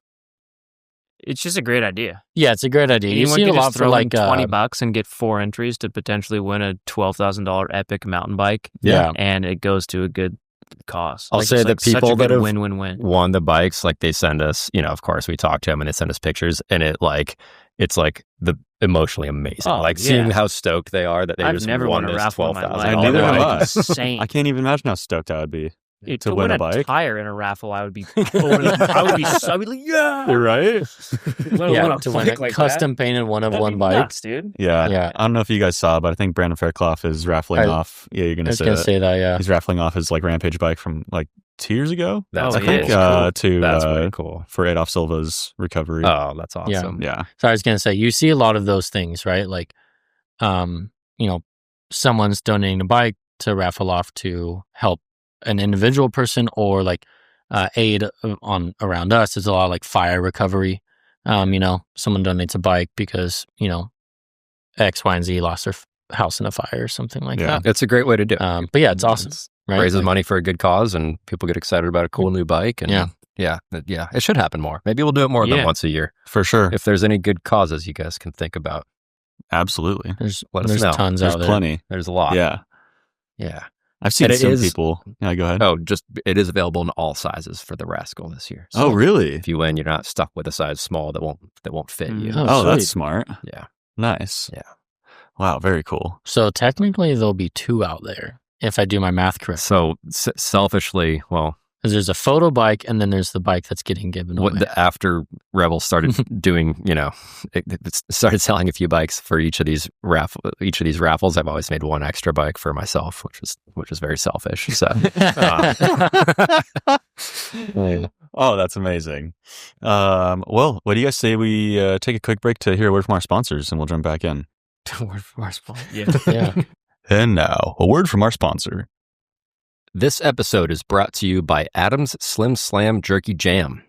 It's just a great idea. Yeah, it's a great idea. Anyone you see it can a lot just for throw like in $20 and get 4 entries to potentially win a $12,000 epic mountain bike. Yeah. And it goes to a good cause. I'll say the people that have win-win-win. won the bikes, like they send us, of course we talk to them and they send us pictures, and it's like the emotionally amazing. Seeing how stoked they are that they I've just never won won a this raffle in my $12,000. life. Neither have I. Insane. I can't even imagine how stoked I would be to win a bike. A tire in a raffle, I would be I would be like, yeah. You're right. To win a custom painted one of one bike. Nuts, dude. Yeah. I don't know if you guys saw, but I think Brandon Fairclough is raffling off. Yeah, you're going to say that. I was going to say that, yeah. He's raffling off his like Rampage bike from like 2 years ago. That's cool. That's really cool. For Adolf Silva's recovery. Oh, that's awesome. Yeah. So I was going to say, you see a lot of those things, right? Like, someone's donating a bike to raffle off to help an individual person, or like aid on around us. There's a lot of like fire recovery. Someone donates a bike because, X, Y, and Z lost their house in a fire or something like that. It's a great way to do it. But yeah, it's awesome. Right? Raises money for a good cause, and people get excited about a cool new bike. And yeah, it should happen more. Maybe we'll do it more than once a year. For sure. If there's any good causes you guys can think about. Absolutely. There's There's tons out there. plenty. There's a lot. Yeah. I've seen some people. Yeah, go ahead. Oh, it is available in all sizes for the RaTical this year. So really? if you win, you're not stuck with a size small that won't fit you. Oh, that's smart. Yeah. Nice. Yeah. Wow, very cool. So technically there'll be 2 out there if I do my math correct. So selfishly, well, because there's a photo bike and then there's the bike that's getting given away. After Revel started doing, it started selling a few bikes for each of these raffles, I've always made one extra bike for myself, which is very selfish. So, oh, that's amazing. Well, what do you guys say we take a quick break to hear a word from our sponsors, and we'll jump back in. A word from our sponsor. Yeah. And now, a word from our sponsor. This episode is brought to you by Adam's Slim Slam Jerky Jam.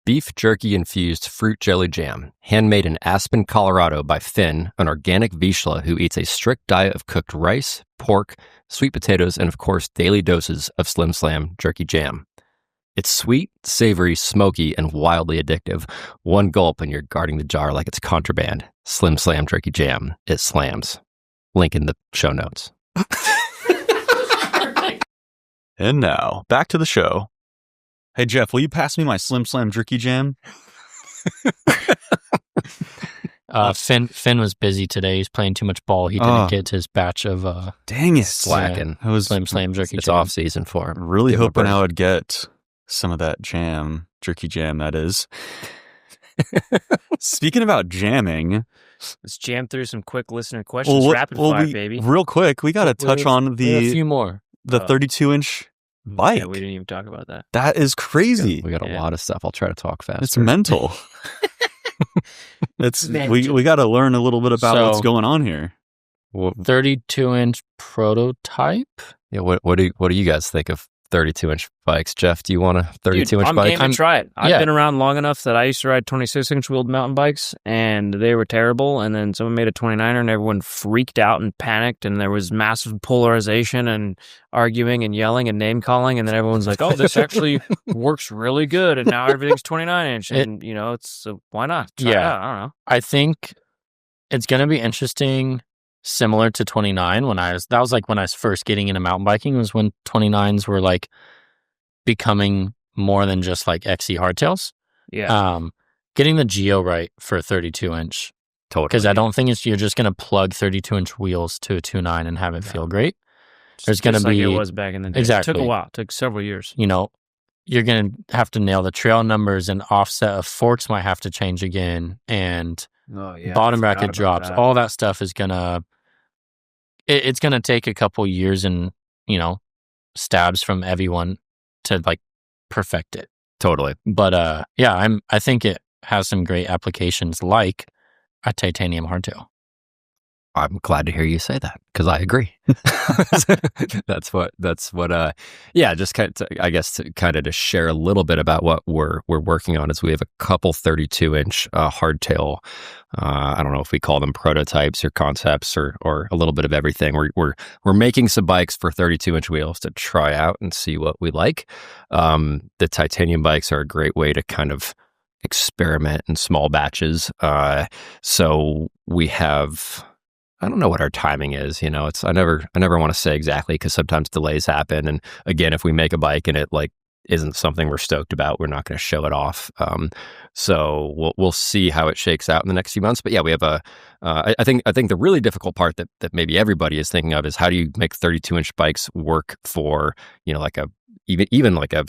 Beef jerky infused fruit jelly jam, handmade in Aspen, Colorado by Finn, an organic Vizsla who eats a strict diet of cooked rice, pork, sweet potatoes, and of course daily doses of Slim Slam jerky jam. It's sweet, savory, smoky, and wildly addictive. One gulp and you're guarding the jar like it's contraband. Slim Slam jerky jam. It slams. Link in the show notes. And now, back to the show. Hey, Jeff, will you pass me my Slim Slam jerky jam? Finn was busy today. He's playing too much ball. He didn't get his batch of... Dang it. Slacking. I was Slim Slam jerky It's jam. off season for him. really hoping I would get some of that jam, jerky jam, that is. Speaking about jamming... Let's jam through some quick listener questions. Rapid fire, baby. Real quick, we got to touch on a few more. the 32-inch bike. Yeah, we didn't even talk about that. That is crazy. We got a lot of stuff. I'll try to talk faster. It's mental. We got to learn a little bit about what's going on here. 32-inch prototype. Yeah. What do you guys think of 32-inch bikes? Jeff, do you want a 32-inch bike? I'm game to try it. I've been around long enough that I used to ride 26-inch wheeled mountain bikes, and they were terrible. And then someone made a 29er, and everyone freaked out and panicked, and there was massive polarization and arguing and yelling and name calling. And then everyone's like, "Oh, this actually works really good." And now everything's 29-inch, and it's why not? Try it out. I don't know. I think it's going to be interesting. Similar to 29 when I was first getting into mountain biking, was when 29s were like becoming more than just like XC hardtails. Yeah. Getting the geo right for a 32-inch. Totally. Because I don't think you're just going to plug 32-inch wheels to a 2.9 and have it feel great. There's going to be like it was back in the day. Exactly. It took a while. It took several years. You're going to have to nail the trail numbers, and offset of forks might have to change again, and bottom bracket drops. All that stuff is gonna it's gonna take a couple years and stabs from everyone to like perfect it. Totally. But I think it has some great applications, like a titanium hardtail. I'm glad to hear you say that, because I agree. That's what. Just kind of, I guess, to share a little bit about what we're working on is we have a couple 32-inch hardtail. I don't know if we call them prototypes or concepts or a little bit of everything. We're making some bikes for 32-inch wheels to try out and see what we like. The titanium bikes are a great way to kind of experiment in small batches. So we have. I don't know what our timing is. I never want to say exactly, because sometimes delays happen. And again, if we make a bike and it like isn't something we're stoked about, we're not going to show it off. So we'll see how it shakes out in the next few months. But yeah, we have I think the really difficult part that maybe everybody is thinking of is, how do you make 32-inch bikes work for like a even like a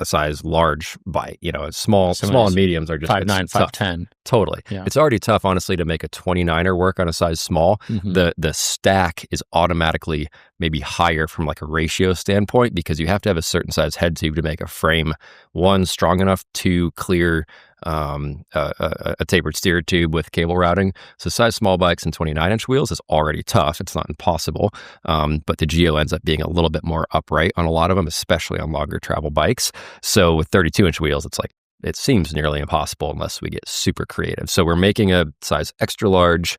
size large bike, small and mediums are just 5'9", 5'10". Totally. Yeah. It's already tough, honestly, to make a 29er work on a size small. Mm-hmm. The stack is automatically maybe higher from like a ratio standpoint, because you have to have a certain size head tube to make a frame, one, strong enough, two, clear, a tapered steer tube with cable routing. So size small bikes and 29-inch wheels is already tough. It's not impossible. But the geo ends up being a little bit more upright on a lot of them, especially on longer travel bikes. So with 32-inch wheels, it's like, it seems nearly impossible unless we get super creative. So we're making a size extra large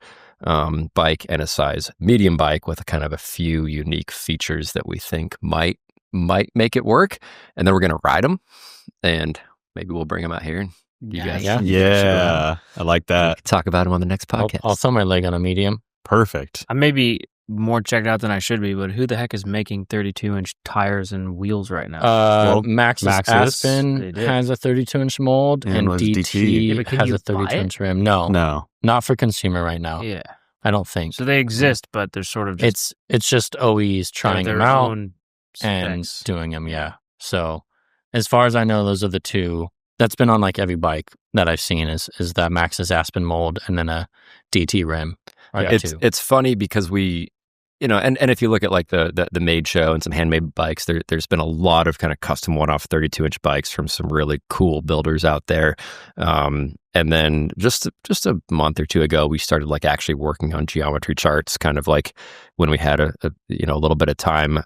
bike and a size medium bike with kind of a few unique features that we think might make it work. And then we're going to ride them, and maybe we'll bring them out here. You guys, yeah, I like that. Talk about them on the next podcast. I'll throw my leg on a medium. Perfect. I may be more checked out than I should be, but who the heck is making 32-inch tires and wheels right now? Maxxis Aspen has a 32-inch mold, and DT has a 32-inch rim. No, not for consumer right now. Yeah, I don't think. So they exist, but they're sort of just... It's just OEs trying them out and specs. doing them, yeah. So as far as I know, those are the two. That's been on like every bike that I've seen is that Maxxis Aspen mold and then a DT rim. It's funny because we, and if you look at like the Made show and some handmade bikes, there's been a lot of kind of custom one-off 32-inch bikes from some really cool builders out there. And then just a month or two ago, we started like actually working on geometry charts, kind of like when we had a little bit of time.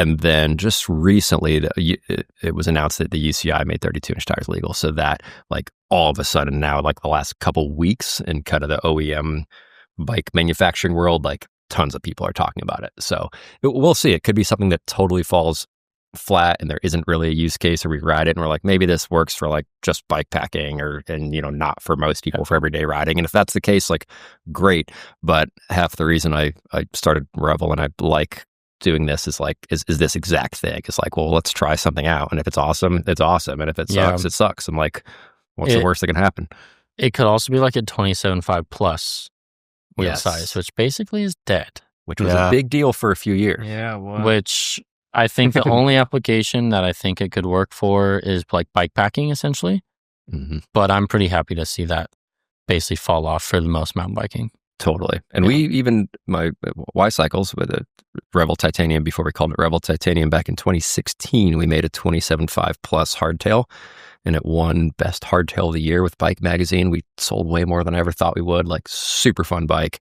And then just recently, it was announced that the UCI made 32-inch tires legal. So that, like, all of a sudden now, like the last couple weeks in kind of the OEM bike manufacturing world, like tons of people are talking about it. So we'll see. It could be something that totally falls flat and there isn't really a use case, or we ride it and we're like, maybe this works for like just bike packing and not for most people for everyday riding. And if that's the case, like, great. But half the reason I started Revel and I like doing this is like, is this exact thing. It's like, well, let's try something out. And if it's awesome, it's awesome. And if it sucks, it sucks. I'm like, what's the worst that can happen? It could also be like a 27.5 plus wheel size, which basically is dead. Which was a big deal for a few years. Yeah, well. Which I think the only application that I think it could work for is like bike packing, essentially. Mm-hmm. But I'm pretty happy to see that basically fall off for the most mountain biking. Totally. And we even, my Y Cycles with a Revel Titanium, before we called it Revel Titanium, back in 2016, we made a 27.5 plus hardtail, and it won Best Hardtail of the Year with Bike Magazine. We sold way more than I ever thought we would, like super fun bike.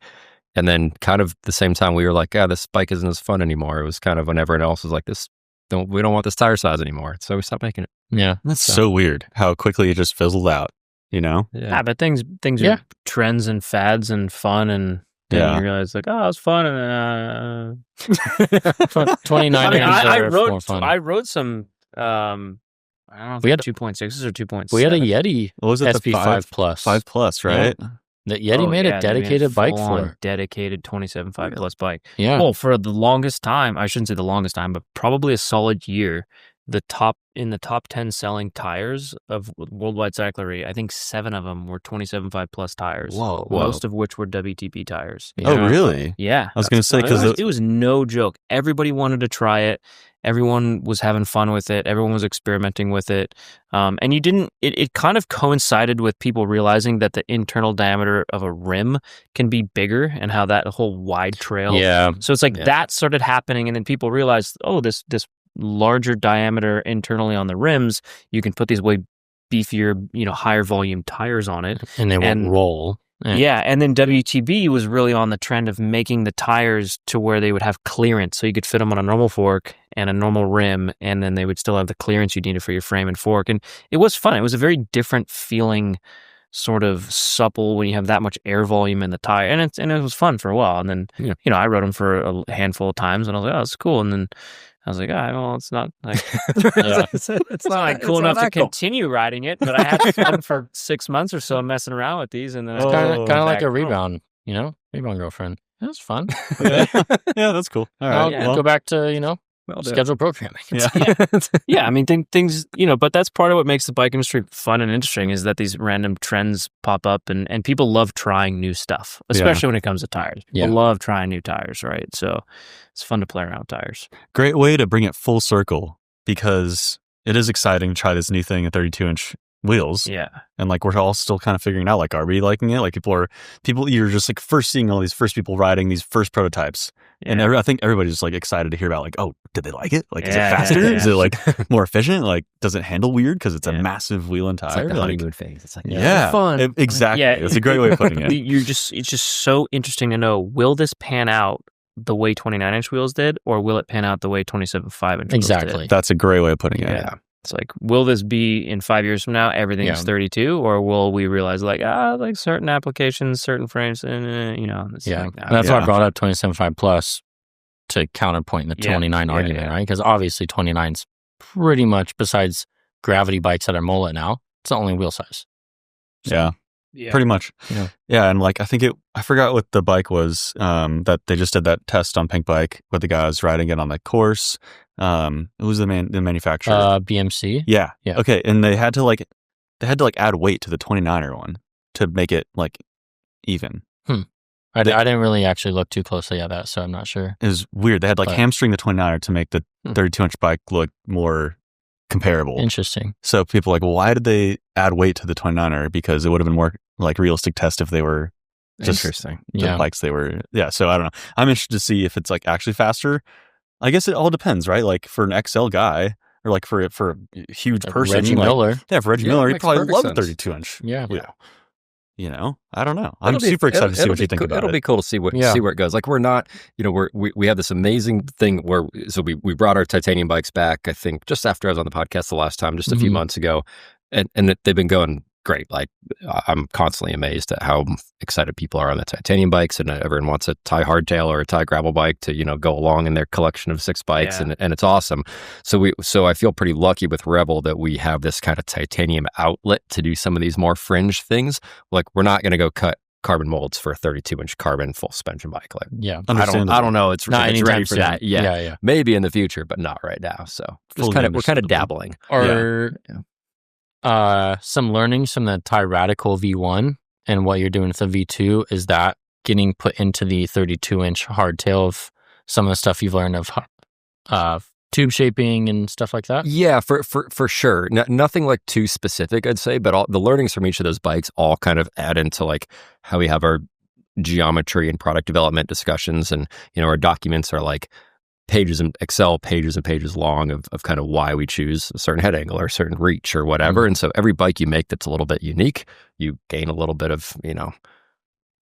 And then kind of the same time we were like, this bike isn't as fun anymore. It was kind of when everyone else was like, we don't want this tire size anymore. So we stopped making it. Yeah. That's so weird how quickly it just fizzled out, Yeah, but things are trends and fads and fun, and then you realize like, oh, it's fun, and 29 I rode some I don't know if we had 2.6s or 2.7. We had a Yeti. What was it? SP5 Plus. 5 Plus, right? Yeah. The Yeti made a dedicated bike for it. Dedicated 27.5 plus bike. Yeah. Well, for the longest time, I shouldn't say the longest time, but probably a solid year, in the top 10 selling tires of Worldwide Cyclery, I think 7 of them were 27.5 plus tires. Whoa. Most of which were WTP tires. Yeah. Oh, really? Yeah. I was going to say, because it was no joke. Everybody wanted to try it. Everyone was having fun with it. Everyone was experimenting with it. And it kind of coincided with people realizing that the internal diameter of a rim can be bigger, and how that whole wide trail. Yeah. So it's like that started happening, and then people realized, oh, this larger diameter internally on the rims, you can put these way beefier, higher volume tires on it. And they won't roll. Yeah, and then WTB was really on the trend of making the tires to where they would have clearance, so you could fit them on a normal fork and a normal rim, and then they would still have the clearance you needed for your frame and fork. And it was fun. It was a very different feeling, sort of supple when you have that much air volume in the tire, and it was fun for a while. And then I rode them for a handful of times, and I was like, oh, that's cool. And then I was like, well, it's not like it's not like cool enough to continue riding it, but I had fun for 6 months or so messing around with these, and then it's kind of like a rebound, rebound girlfriend. It was fun. Yeah, that's cool. All right, go back to scheduled programming. Yeah, I mean things, but that's part of what makes the bike industry fun and interesting, is that these random trends pop up, and people love trying new stuff, especially when it comes to tires. People love trying new tires, right? So it's fun to play around with tires. Great way to bring it full circle, because it is exciting to try this new thing at 32-inch wheels. Yeah. And like, we're all still kind of figuring out, like, are we liking it? Like, you're just like first seeing all these first people riding these first prototypes. Yeah. And I think everybody's just like excited to hear about, like, oh, did they like it? Like, is it faster? Is it like more efficient? Like, does it handle weird? Because it's a massive wheel and tire. It's like the honeymoon phase. It's like, fun. Exactly. Yeah. It's a great way of putting it. It's just so interesting to know, will this pan out the way 29-inch wheels did, or will it pan out the way 27.5-inch wheels did? That's a great way of putting it. Yeah. It's like, will this be in 5 years from now, everything's 32, or will we realize like certain applications, certain frames, and that's why I brought up 27.5 plus to counterpoint the 29 argument, right? Because obviously 29's pretty much, besides gravity bikes that are mullet now, it's the only wheel size. So, pretty much. Yeah, and like, I forgot what the bike was that they just did that test on Pink Bike with the guys riding it on the course. Who's the manufacturer? BMC. Yeah. Okay, and they had to add weight to the 29er one to make it like even. I didn't really actually look too closely at that, so I'm not sure. It was weird. They had hamstring the 29er to make the 32-inch bike look more comparable. Interesting. So people are like, well, why did they add weight to the 29er? Because it would have been more like realistic test if they were just the bikes they were. Yeah. So I don't know. I'm interested to see if it's like actually faster. I guess it all depends, right? Like for an XL guy, or like for a huge person, Reggie Miller. Yeah, for Reggie Miller, he probably loved the 32-inch. Yeah. I don't know. I'm super excited to see what you think about it. It'll be cool to see where it goes. Like, we're not, we have this amazing thing where, so we brought our titanium bikes back, I think, just after I was on the podcast the last time, just a few months ago. And they've been going great. Like, I'm constantly amazed at how excited people are on the titanium bikes, and everyone wants a Thai hardtail or a Thai gravel bike to, go along in their collection of 6 bikes. And it's awesome. So I feel pretty lucky with Revel that we have this kind of titanium outlet to do some of these more fringe things. Like, we're not going to go cut carbon molds for a 32-inch carbon full suspension bike. Like, I don't know. It's ready for that. Yeah. Maybe in the future, but not right now. So we're kind of dabbling. Some learnings from the RaTical V1 and what you're doing with the V2, is that getting put into the 32-inch hardtail of some of the stuff you've learned of tube shaping and stuff like that? Yeah, for sure. Nothing like too specific, I'd say, but all the learnings from each of those bikes all kind of add into like how we have our geometry and product development discussions, and our documents are like pages and Excel pages and pages long of kind of why we choose a certain head angle or a certain reach or whatever. And so every bike you make that's a little bit unique, you gain a little bit of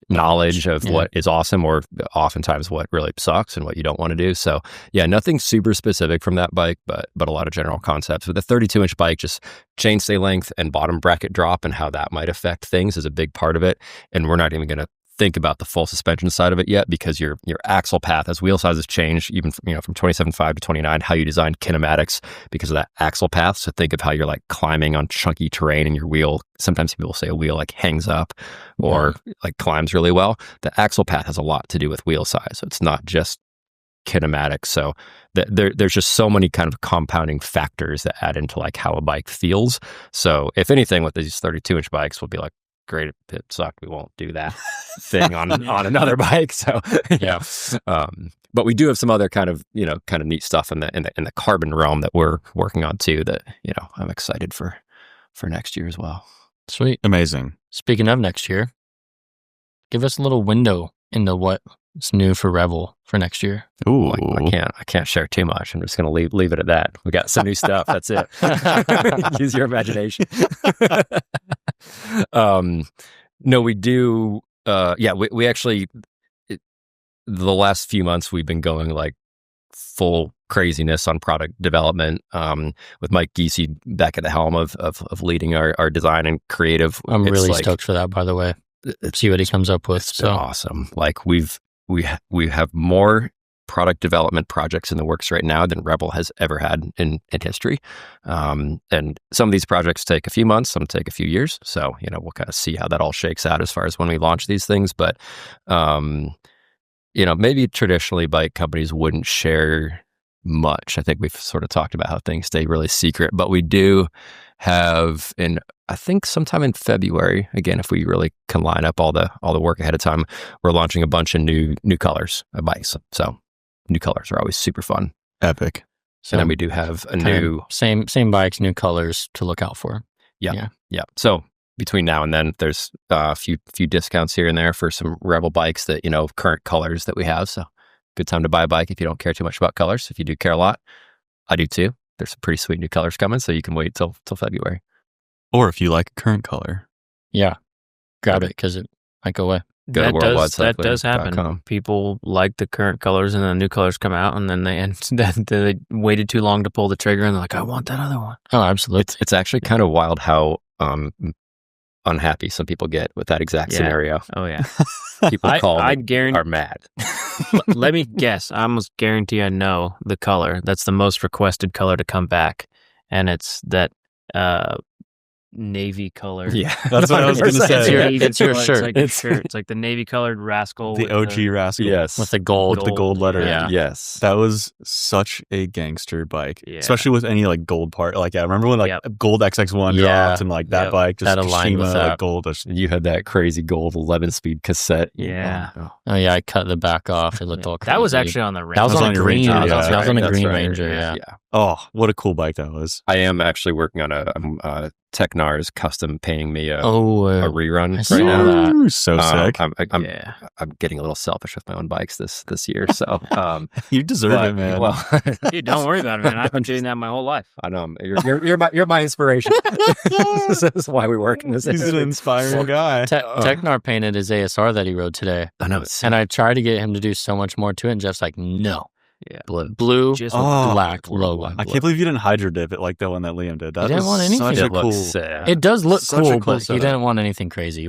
knowledge of what is awesome, or oftentimes what really sucks and what you don't want to do. So nothing super specific from that bike, but a lot of general concepts. With a 32-inch bike, just chainstay length and bottom bracket drop and how that might affect things is a big part of it. And we're not even going to think about the full suspension side of it yet, because your axle path, as wheel sizes change, even from 27.5 to 29, how you design kinematics because of that axle path. So think of how you're like climbing on chunky terrain and your wheel, sometimes people say a wheel like hangs up or like climbs really well. The axle path has a lot to do with wheel size. So it's not just kinematics. So there's just so many kind of compounding factors that add into like how a bike feels. So if anything, with these 32-inch bikes, we'll be like, great, if it sucked, we won't do that thing on another bike. So but we do have some other kind of neat stuff in the carbon realm that we're working on too, that I'm excited for next year as well. Sweet. Amazing. Speaking of next year, give us a little window into what's new for Revel for next year. Ooh, I can't share too much. I'm just going to leave it at that. We got some new stuff. That's it. Use your imagination. No, we do. We actually, the last few months we've been going like full craziness on product development, with Mike Giese back at the helm of leading our design and creative. I'm really stoked for that, by the way. See what he comes up with. So awesome. Like we have more product development projects in the works right now than Revel has ever had in history. And some of these projects take a few months, some take a few years. So, we'll kind of see how that all shakes out as far as when we launch these things. But, maybe traditionally bike companies wouldn't share much. I think we've sort of talked about how things stay really secret, but we do have I think sometime in February, again, if we really can line up all the work ahead of time, we're launching a bunch of new colors of bikes. So new colors are always super fun. Epic. So and then we do have a new same bikes, new colors to look out for. Yeah. So between now and then, there's a few discounts here and there for some Revel bikes that current colors that we have. So good time to buy a bike if you don't care too much about colors. If you do care a lot, I do too. There's some pretty sweet new colors coming, so you can wait till February. Or if you like a current color. Yeah. Grab it because it might go away. That does happen. People like the current colors, and then the new colors come out, and then they waited too long to pull the trigger, and they're like, I want that other one. Oh, absolutely. It's actually kind of wild how unhappy some people get with that exact scenario. Oh, yeah. People are mad. Let me guess. I almost guarantee I know the color. That's the most requested color to come back, and it's that navy color. Yeah, that's what I was going to say. It's your shirt. It's like the navy colored RaTical. The OG RaTical. Yes. With the gold letter. Yeah. Yes. That was such a gangster bike, especially with any like gold part. Like, I remember when gold XX1 dropped and like that bike just that aligned with that. Like gold. You had that crazy gold 11-speed cassette. Yeah. Oh yeah, I cut the back off. It looked all crazy. That was actually on the Ranger. That was on a green. That was on a green right. Ranger. Yeah. Oh, what a cool bike that was. I am actually working on a Technar's custom painting me a rerun right now. So sick. I'm getting a little selfish with my own bikes this year. So you deserve it, man. Well, dude, don't worry about it, man. I've been doing that my whole life. I know. You're my inspiration. This is why we work in this. He's an inspiring guy. Technar painted his ASR that he rode today. I know. And I tried to get him to do so much more to it, and Jeff's like, no. Yeah. Blue, just black logo. I can't believe you didn't hydro dip it like the one that Liam did. That didn't want anything. Such a cool. It does look cool, but setup. He didn't want anything crazy.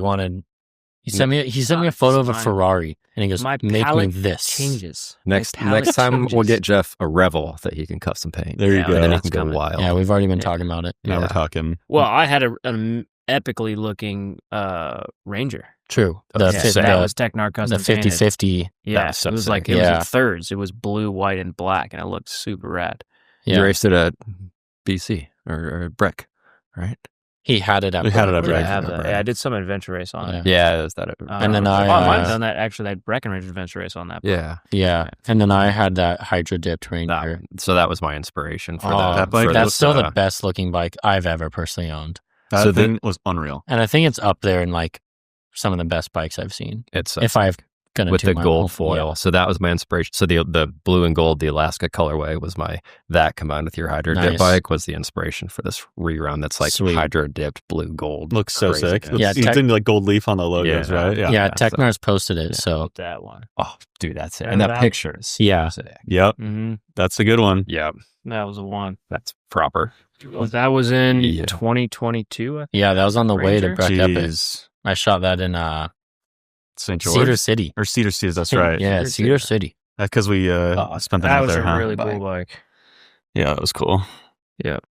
He sent me a photo of a Ferrari, and he goes, "Make me this." Changes. Next time we'll get Jeff a Revel that he can custom paint. There you go. And then he can go wild. Yeah, we've already been talking about it. Now we're talking. Well, I had an epically looking Ranger. True. That was Technar custom. The 50/50. Yeah, it was like in thirds. It was blue, white, and black, and it looked super rad. Yeah. You raced it at BC or Breck, right? He had it at Breck. I did some adventure race on it. Yeah, it was that. And then I've done that actually. That Breckenridge adventure race on that. Yeah. And then I had that Hydro dipped Ranger. So that was my inspiration for that bike. That's still the best looking bike I've ever personally owned. That thing was unreal. And I think it's up there in like some of the best bikes I've seen. It's If I've gonna with do the my gold own- foil. yeah. So that was my inspiration. So the blue and gold, the Alaska colorway was that combined with your hydro dip Nice. bike was the inspiration for this rerun. That's like Sweet. hydro dipped blue gold. Looks so sick. Craziness. Yeah, It's in like gold leaf on the logos, Yeah. right? Yeah, so- Technar's posted it. So That one. Oh, dude, that's it. Remember And that that? picture is Yeah. sick. Yep. Mm-hmm. That's a good one. Yeah, That was the one. that's proper. That was in Yeah. 2022. I think. yeah, that was on the way to Ranger? Breck Epic. Jeez. I shot that in St. George? Cedar City. Or Cedar City, that's right. Yeah, Cedar Cedar City. Because we spent the That night was there, a huh? really cool bike. Yeah, it was cool.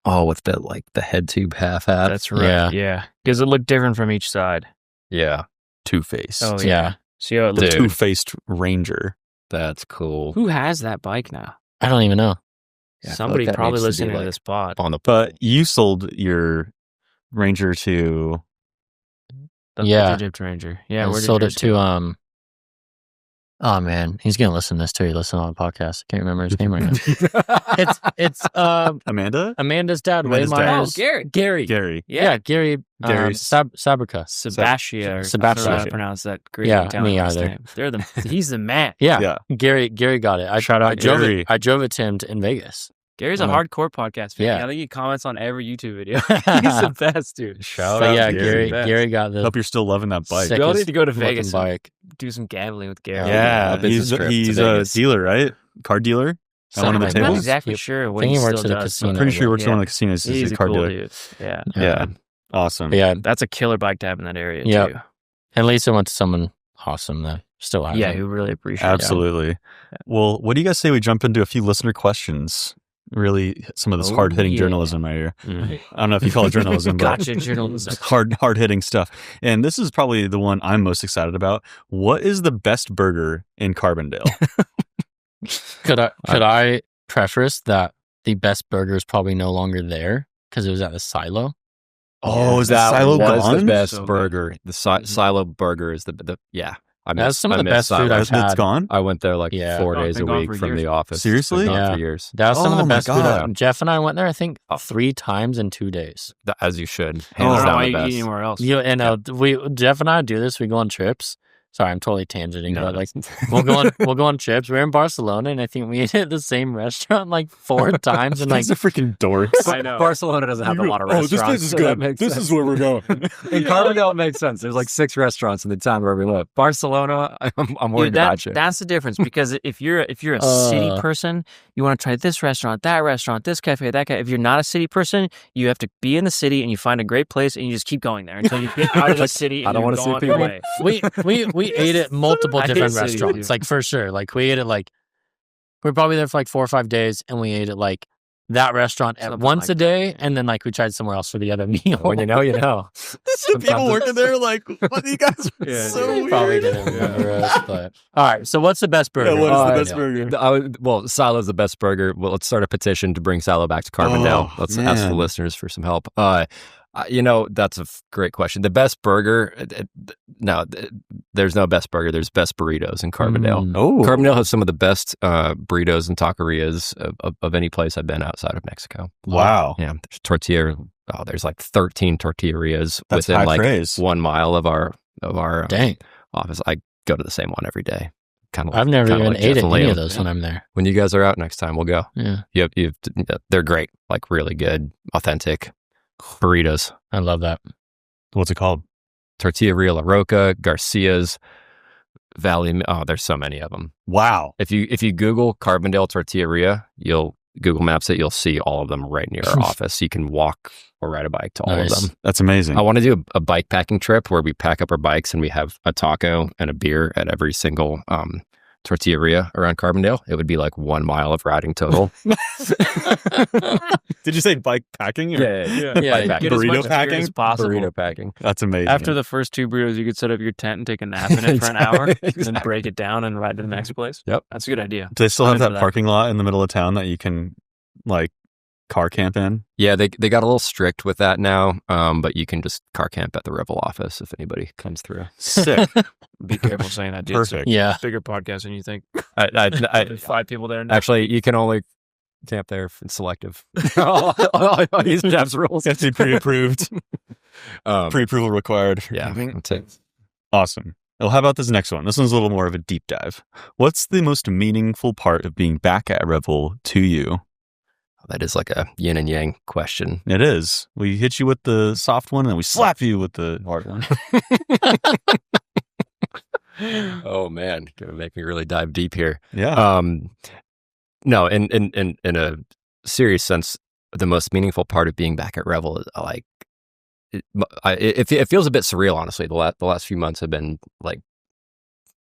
Oh, with the head tube half hat. That's right. Yeah. Because it looked different from each side. Yeah, Two-faced. Oh, Yeah. See how it The looks. Dude. two-faced Ranger. that's cool. Who has that bike now? I don't even know. Yeah, I feel Somebody like that probably needs to be, listening to like, this pod. on the But you sold your Ranger to... The Yeah. Egypt Ranger. Yeah. I Where did sold it yours to go? oh man, he's gonna listen to this too. He listened on the podcast. I can't remember his name right now. It's Amanda? Amanda's dad, Amanda's dad. Waymeyer's. Oh, Gary. Gary. Gary. Yeah, Gary. Gary's- Sabrica. Sebastian. Or Sebastian. I don't know how to pronounce that great Yeah, Italian me last either. name. He's the man. Yeah, Yeah. Gary got it. Shout out I drove Gary. it. I drove it to him in Vegas. Gary's a Uh, hardcore podcast fan. yeah. I think he comments on every YouTube video. He's the best, dude. Shout But out yeah, to Gary. Best. Gary got the Hope you're still loving that bike. sickest We all need to go to looking Vegas and bike. do some gambling with Gary. Yeah, a business trip to he's a Vegas. dealer, right? Car dealer? At one of the Something I'm not like tables? that. exactly Yep. sure I what think he he works still at a does. casino. I'm pretty sure he works at Yeah. one of the casinos. He's He's a a car cool dealer. dude. Yeah. Yeah. Awesome. But yeah, That's a killer bike to have in that area, Yep. too. and Lisa went to someone awesome that still has Yeah, it. who really appreciates it. Absolutely. Well, what do you guys say we jump into a few listener questions? Really, some of this Oh, hard-hitting yeah. journalism right here. Mm. I don't know if you call it journalism, but Gotcha, journalism. hard-hitting stuff. And this is probably the one I'm most excited about. What is the best burger in Carbondale? Could I preface that the best burger is probably no longer there because it was at the silo? Oh, is that that silo was gone? the best So good. burger. The silo burger is the yeah. That's some of the best food Silo. I've It's had. gone? I went there like Yeah. 4 Oh, days a been gone week for from years. the office. Seriously? Been gone Yeah. for years. That was some Oh of the my best food. God. Jeff and I went there, I think, 3 times in 2 days. As you should. I Hands don't know down why the you eat best. anywhere else. Jeff and I do this. We go on trips. Sorry, I'm totally tangenting, No, but like that's- we'll go on trips. We're in Barcelona, and I think we ate at the same restaurant like 4 times, and like These are freaking dorks. I know. Barcelona doesn't have a lot of Oh, restaurants. this place is so that good. makes This sense. is where we're going. In Carbondale, it makes sense. There's like 6 restaurants in the town where we live. Barcelona, I'm worried Dude, about you. that's the difference because if you're a city Uh. person, you want to try this restaurant, this cafe, that cafe. If you're not a city person, you have to be in the city and you find a great place and you just keep going there until you get out of the city. I And don't want wanna to see people. we ate at multiple I hate different city, restaurants, dude. like for sure. Like we ate at like we were probably there for like 4 or 5 days, and we ate at like that restaurant at Something once like a day, and then like we tried somewhere else for the other meal. When you know, you know. People working there like, what you guys are Yeah, so They weird. probably didn't remember us, but all right. So what's the best burger? Yeah, what is Oh, the I best know. burger? Well, Silo's the best burger. Well, let's start a petition to bring Silo back to Carbondale. Oh, Let's ask the man. listeners for some help. That's a great question. The best burger? There's no best burger. There's best burritos in Carbondale. Mm. Oh, Carbondale has some of the best burritos and taquerias of any place I've been outside of Mexico. wow. Yeah, there's tortilla. Oh, there's like 13 tortillerias That's within high like praise. 1 mile of our Dang, office. I go to the same one every day. Kind of. I've never even like ate Jeff at and any Liam. of those when I'm there. When you guys are out next time, we'll go. Yeah, They're great. Like really good, authentic burritos. I love that. What's it called? Tortilleria La Roca, Garcia's, Valley. Oh, there's so many of them. Wow. If you Google Carbondale Tortilleria, you'll Google Maps it. You'll see all of them right near our office. You can walk or ride a bike to all Nice. of them. That's amazing. I want to do a bike packing trip where we pack up our bikes and we have a taco and a beer at every single tortilleria around Carbondale. It would be like 1 mile of riding total. Did you say bike packing? Or? Yeah, Bike pack. Get as Burrito much beer packing? as possible. Burrito packing. That's amazing. After the first 2 burritos, you could set up your tent and take a nap in it for an hour, and then break it down and ride to the next place. Yep. That's a good idea. Do they still I'm have that into that. parking lot in the middle of town that you can like car camp in? Yeah, they got a little strict with that now, but you can just car camp at the Revel office if anybody comes through. Sick. Be careful saying that, dude. Perfect. yeah. Bigger podcast than you think. I There's 5 people there now. actually, you can only camp there if it's selective. These Jeff's rules. You have to be pre-approved. Um, Pre-approval required. for yeah, camping. that's it. Awesome. Well, how about this next one? This one's a little more of a deep dive. What's the most meaningful part of being back at Revel to you? That is like a yin and yang question. It is. We hit you with the soft one and we slap you with the hard one. Oh man, gonna make me really dive deep here. Yeah. No, in a serious sense, the most meaningful part of being back at Revel is like it feels a bit surreal, honestly. The last few months have been like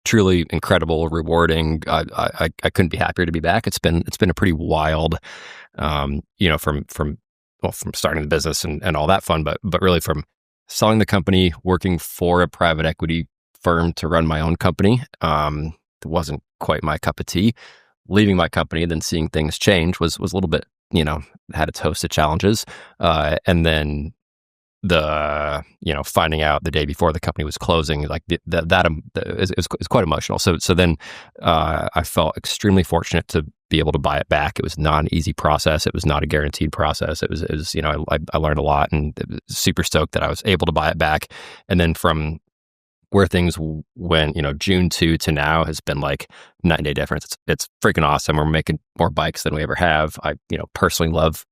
truly incredible, rewarding. I couldn't be happier to be back. It's been a pretty wild, from starting the business and all that fun, but really from selling the company, working for a private equity firm to run my own company. It wasn't quite my cup of tea. Leaving my company and then seeing things change was a little bit, had its host of challenges. And then finding out the day before the company was closing, like that is quite emotional. So then I felt extremely fortunate to be able to buy it back. It was not an easy process. It was not a guaranteed process. It was I learned a lot and super stoked that I was able to buy it back. And then from where things went, June 2 to now has been like night and day difference. It's freaking awesome. We're making more bikes than we ever have. I, personally love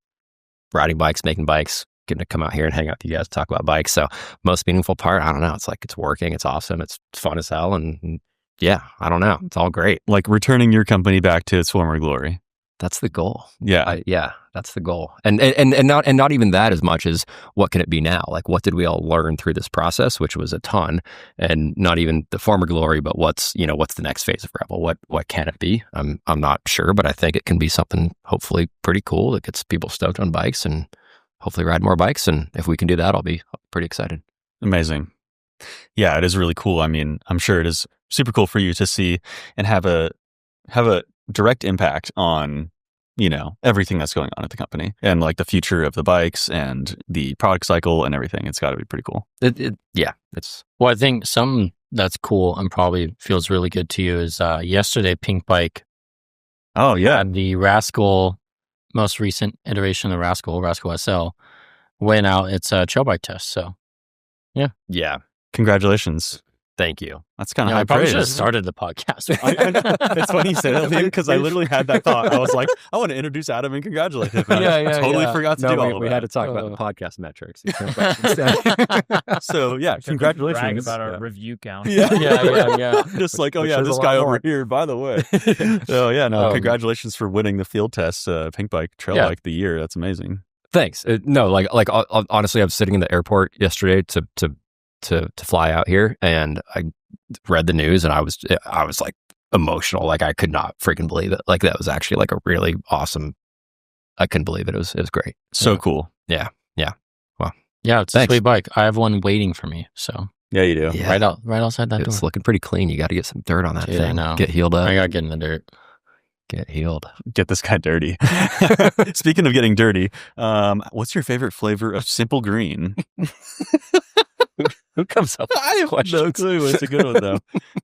riding bikes, making bikes, getting to come out here and hang out with you guys and talk about bikes. So most meaningful part, I don't know. It's like, it's working. It's awesome. It's fun as hell. And yeah, I don't know. It's all great. Like returning your company back to its former glory. That's the goal. Yeah. That's the goal. And not even that as much as what can it be now? Like, what did we all learn through this process, which was a ton, and not even the former glory, but what's the next phase of Revel? What can it be? I'm not sure, but I think it can be something hopefully pretty cool that gets people stoked on bikes and hopefully ride more bikes. And if we can do that, I'll be pretty excited. Amazing. Yeah, it is really cool. I mean, I'm sure it is super cool for you to see and have a direct impact on, everything that's going on at the company and like the future of the bikes and the product cycle and everything. It's got to be pretty cool. Well, I think something that's cool and probably feels really good to you is yesterday Pink Bike. Oh yeah. And the RaTical, most recent iteration of RaTical SL, went out its trail bike test. So yeah. Congratulations. Thank you. That's kind of I high probably praise. should have started the podcast. It's funny you say that because I literally had that thought. I was like, I want to introduce Adam and congratulate him. I totally forgot to do all of we that. had to talk about the podcast metrics. So yeah, congratulations. Brag about our review count. Yeah. Just like, Which this is a guy lot over more. here, by the way. So yeah, congratulations for winning the field test, Pink Bike Trail Bike of the Year. That's amazing. Thanks. Honestly, I was sitting in the airport yesterday to fly out here, and I read the news, and I was like emotional. Like I could not freaking believe it. Like that was actually like a really awesome. I couldn't believe it. It was great. So cool. Yeah. Well, Yeah, it's thanks. a sweet bike. I have one waiting for me. So Yeah, you do. Yeah. right outside that It's door. looking pretty clean. You got to get some dirt on that Dude, I thing. know. Get healed up. I gotta get in the dirt. Get healed. Get this guy dirty. Speaking of getting dirty, what's your favorite flavor of Simple Green? Who comes up? I have no clue. It's a good one though.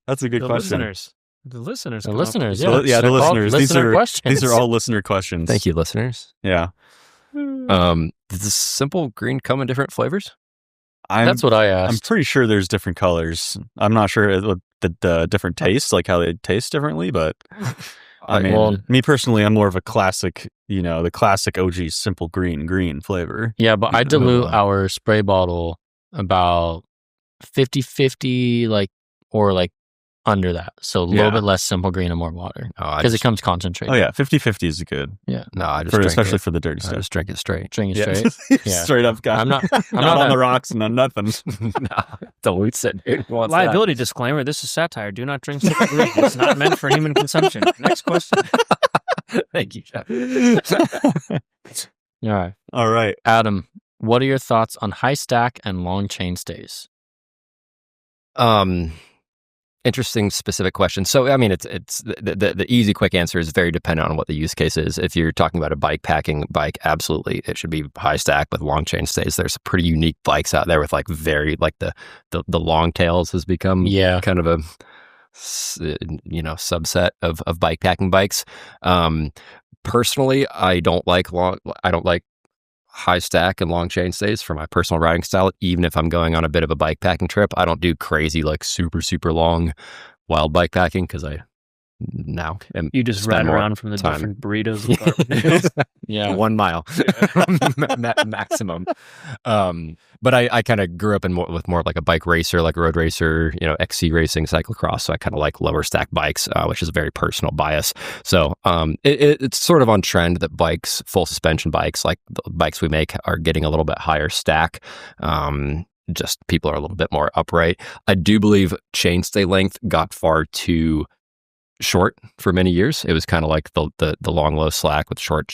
That's a good The question. listeners. The listeners. The come up with listeners, these. yeah. So, yeah, the They're called listeners. listener questions. These are all listener questions. Thank you, listeners. Yeah. Does the Simple Green come in different flavors? That's what I I'm asked. pretty sure there's different colors. I'm not sure what the different tastes, like how they taste differently, but I mean, well- me personally, I'm more of a classic, the classic OG Simple Green flavor. Yeah, but I dilute our spray bottle about 50-50, or under that. So a little bit less Simple Green and more water. Because it comes concentrated. Oh yeah, 50-50 is good. Yeah. No, I just drink especially it. for the dirty I stuff. just drink it straight. Drink it straight. Yeah. Straight up, guy. I'm not on the rocks and on nothing. Dilutes it. Dude. Who wants Liability disclaimer. This is satire. Do not drink Simple Green. It's not meant for human consumption. Next question. that? Thank you, Jeff. All right. All right. Adam, what are your thoughts on high stack and long chain stays? Interesting specific question. So, I mean, it's the easy, quick answer is very dependent on what the use case is. If you're talking about a bike packing bike, absolutely, it should be high stack with long chain stays. There's pretty unique bikes out there with the long tails has become kind of a subset of bike packing bikes. Personally, I don't like high stack and long chain stays for my personal riding style, even if I'm going on a bit of a bike packing trip. I don't do crazy, like super, super long wild bike packing because I now you just ride around from the different burritos and Carbondales. Yeah, 1 mile maximum. But I kind of grew up with more like a bike racer, like road racer, XC racing, cyclocross. So I kind of like lower stack bikes, which is a very personal bias. So it's sort of on trend that bikes, full suspension bikes, like the bikes we make, are getting a little bit higher stack. Just people are a little bit more upright. I do believe chainstay length got far too short for many years. It was kind of like the long low slack with short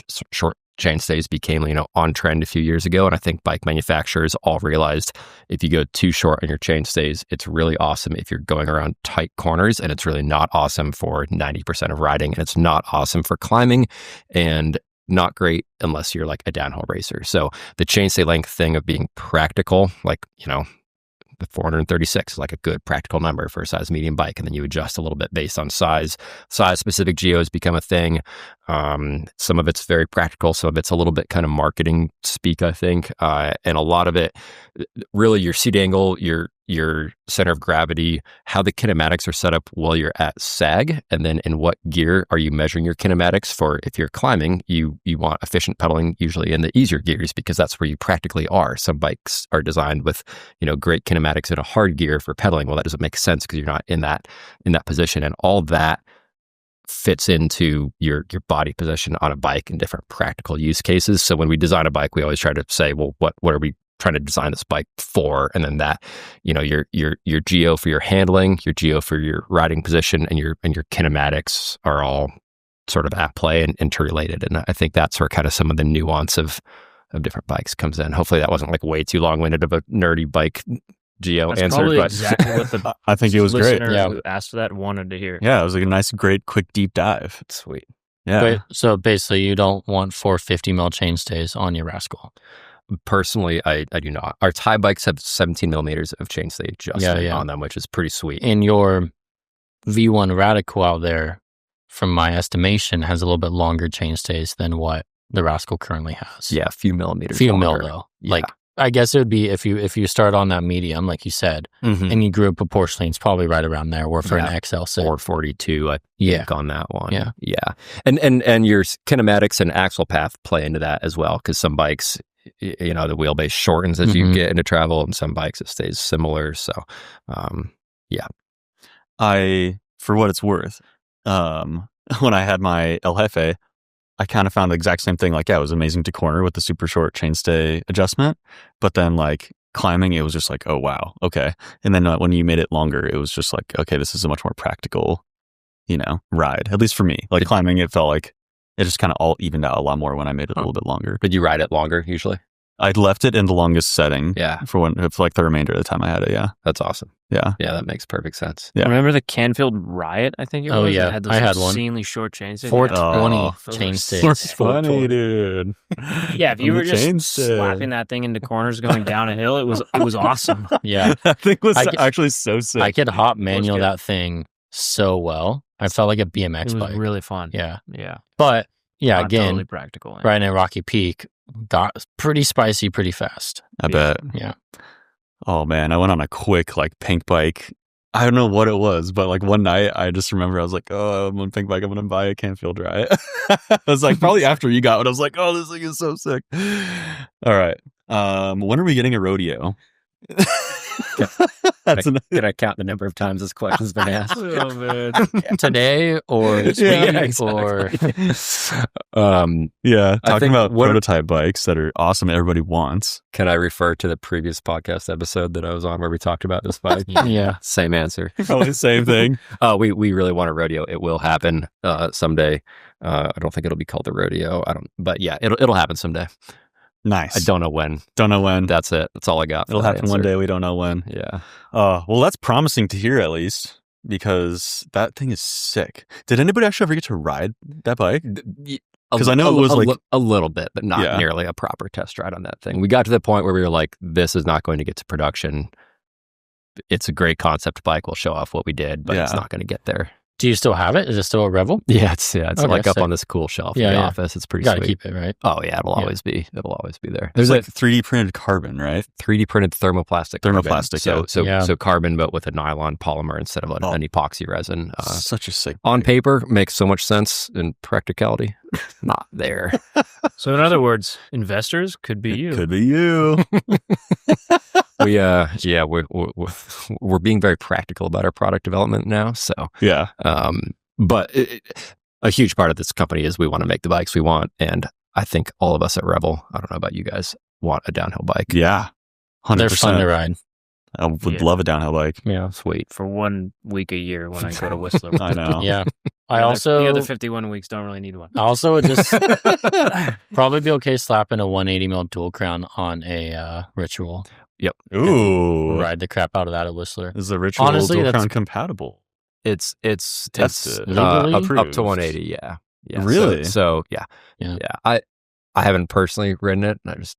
chainstays became on trend a few years ago, and I think bike manufacturers all realized if you go too short on your chainstays, it's really awesome if you're going around tight corners, and it's really not awesome for 90% of riding, and it's not awesome for climbing, and not great unless you're like a downhill racer. So the chainstay length thing of being practical, like the 436 is like a good practical number for a size medium bike. And then you adjust a little bit based on size. Size specific geos become a thing. Some of it's very practical. Some of it's a little bit kind of marketing speak, I think. And a lot of it, really your seat angle, your center of gravity, how the kinematics are set up while you're at sag, and then in what gear are you measuring your kinematics for. If you're climbing, you want efficient pedaling usually in the easier gears because that's where you practically are. Some bikes are designed with great kinematics in a hard gear for pedaling. Well, that doesn't make sense because you're not in that position, and all that fits into your body position on a bike in different practical use cases. So when we design a bike, we always try to say, well, what are we trying to design this bike for? And then that, your geo for your handling, your geo for your riding position, and your kinematics are all sort of at play and interrelated. And I think that's where kind of some of the nuance of different bikes comes in. Hopefully that wasn't like way too long-winded of a nerdy bike geo That's answer. probably But exactly what the I think it was great. who asked for that wanted to hear. Yeah, it was like a nice, great, quick, deep dive. Sweet. Yeah. Wait, so basically, you don't want 450 mil chainstays on your RaTical. Personally, I do not. Our Thai bikes have 17 millimeters of chainstay adjustment on them, which is pretty sweet. In your V1 RaTical out there, from my estimation, has a little bit longer chainstays than what the RaTical currently has. Yeah, a few millimeters. Few longer. mil though. Yeah. Like I guess it would be if you start on that medium, like you said, and you grew proportionally, it's probably right around there. Or for an XL6, 442, I think on that one. Yeah. And your kinematics and axle path play into that as well, because some bikes, the wheelbase shortens as you get into travel, and some bikes it stays similar. So, For what it's worth, when I had my El Jefe, I kind of found the exact same thing. Like, it was amazing to corner with the super short chainstay adjustment, but then like climbing, it was just like, oh wow, okay. And then when you made it longer, it was just like, okay, this is a much more practical, ride. At least for me, like climbing, it felt like it just kind of all evened out a lot more when I made it a little bit longer. But you ride it longer usually? I left it in the longest setting. Yeah. For like the remainder of the time I had it. Yeah. That's awesome. Yeah. Yeah, that makes perfect sense. Yeah. Remember the Canfield Riot, I think it was? Oh, yeah. That had those I had one. obscenely short chainstays. 420 those were chainstays. 420, dude. Yeah, if you were just chainstay. slapping that thing into corners going down a hill, it was awesome. Yeah. That thing was I actually so sick. I could hop manual good. that thing so well. I felt like a BMX It was bike. really fun. Yeah. Yeah. But yeah, Not again, totally practical. riding at Rocky Peak got pretty spicy pretty fast. I bet. Yeah. Oh man, I went on a quick like pink bike. I don't know what it was, but like one night I just remember I was like, oh, I'm on pink bike, I'm gonna buy a Canfield Riot. I was like, probably after you got it, I was like, oh, this thing is so sick. All right. When are we getting a rodeo? Can I count the number of times this question's been asked? Oh man. Today or this week or talking about prototype bikes that are awesome everybody wants. Can I refer to the previous podcast episode that I was on where we talked about this bike? Yeah. Same answer. Probably the same thing. We really want a rodeo. It will happen someday. I don't think it'll be called the rodeo. But yeah, it'll happen someday. Nice. I don't know when. That's it. That's all I got. It'll happen one day. We don't know when. Yeah. Well, that's promising to hear at least, because that thing is sick. Did anybody actually ever get to ride that bike? Because I know it was like a little bit, but not nearly a proper test ride on that thing. We got to the point where we were like, this is not going to get to production. It's a great concept bike. We'll show off what we did, but it's not going to get there. Do you still have it? Is it still a Revel? Yeah, it's Okay, like up sick. on this cool shelf in Yeah, the yeah. office. It's pretty You gotta sweet. keep it, right? Oh yeah, it'll Yeah. always be there. There's like 3D printed carbon, right? 3D printed thermoplastic. Thermoplastic, carbon. So carbon, but with a nylon polymer instead of an epoxy resin. Such a sick. On paper, makes so much sense. In practicality, not there. So in other words, investors could be you. Could be you. We're being very practical about our product development now. So Yeah. but a huge part of this company is we want to make the bikes we want, and I think all of us at Revel, I don't know about you guys, want a downhill bike. Yeah. 100%. They're fun to ride. I would love a downhill bike. Yeah. Sweet. For 1 week a year when I go to Whistler. I know. Yeah. The other 51 weeks don't really need one. I also would just probably be okay slapping a 180 mil dual crown on a Ritual. Ooh. Ride the crap out of that at Whistler. Is the Ritual Honestly, dual that's- crown compatible? It's Tested. Legally? up to 180. Yeah. Really? So Yeah. I haven't personally ridden it. I just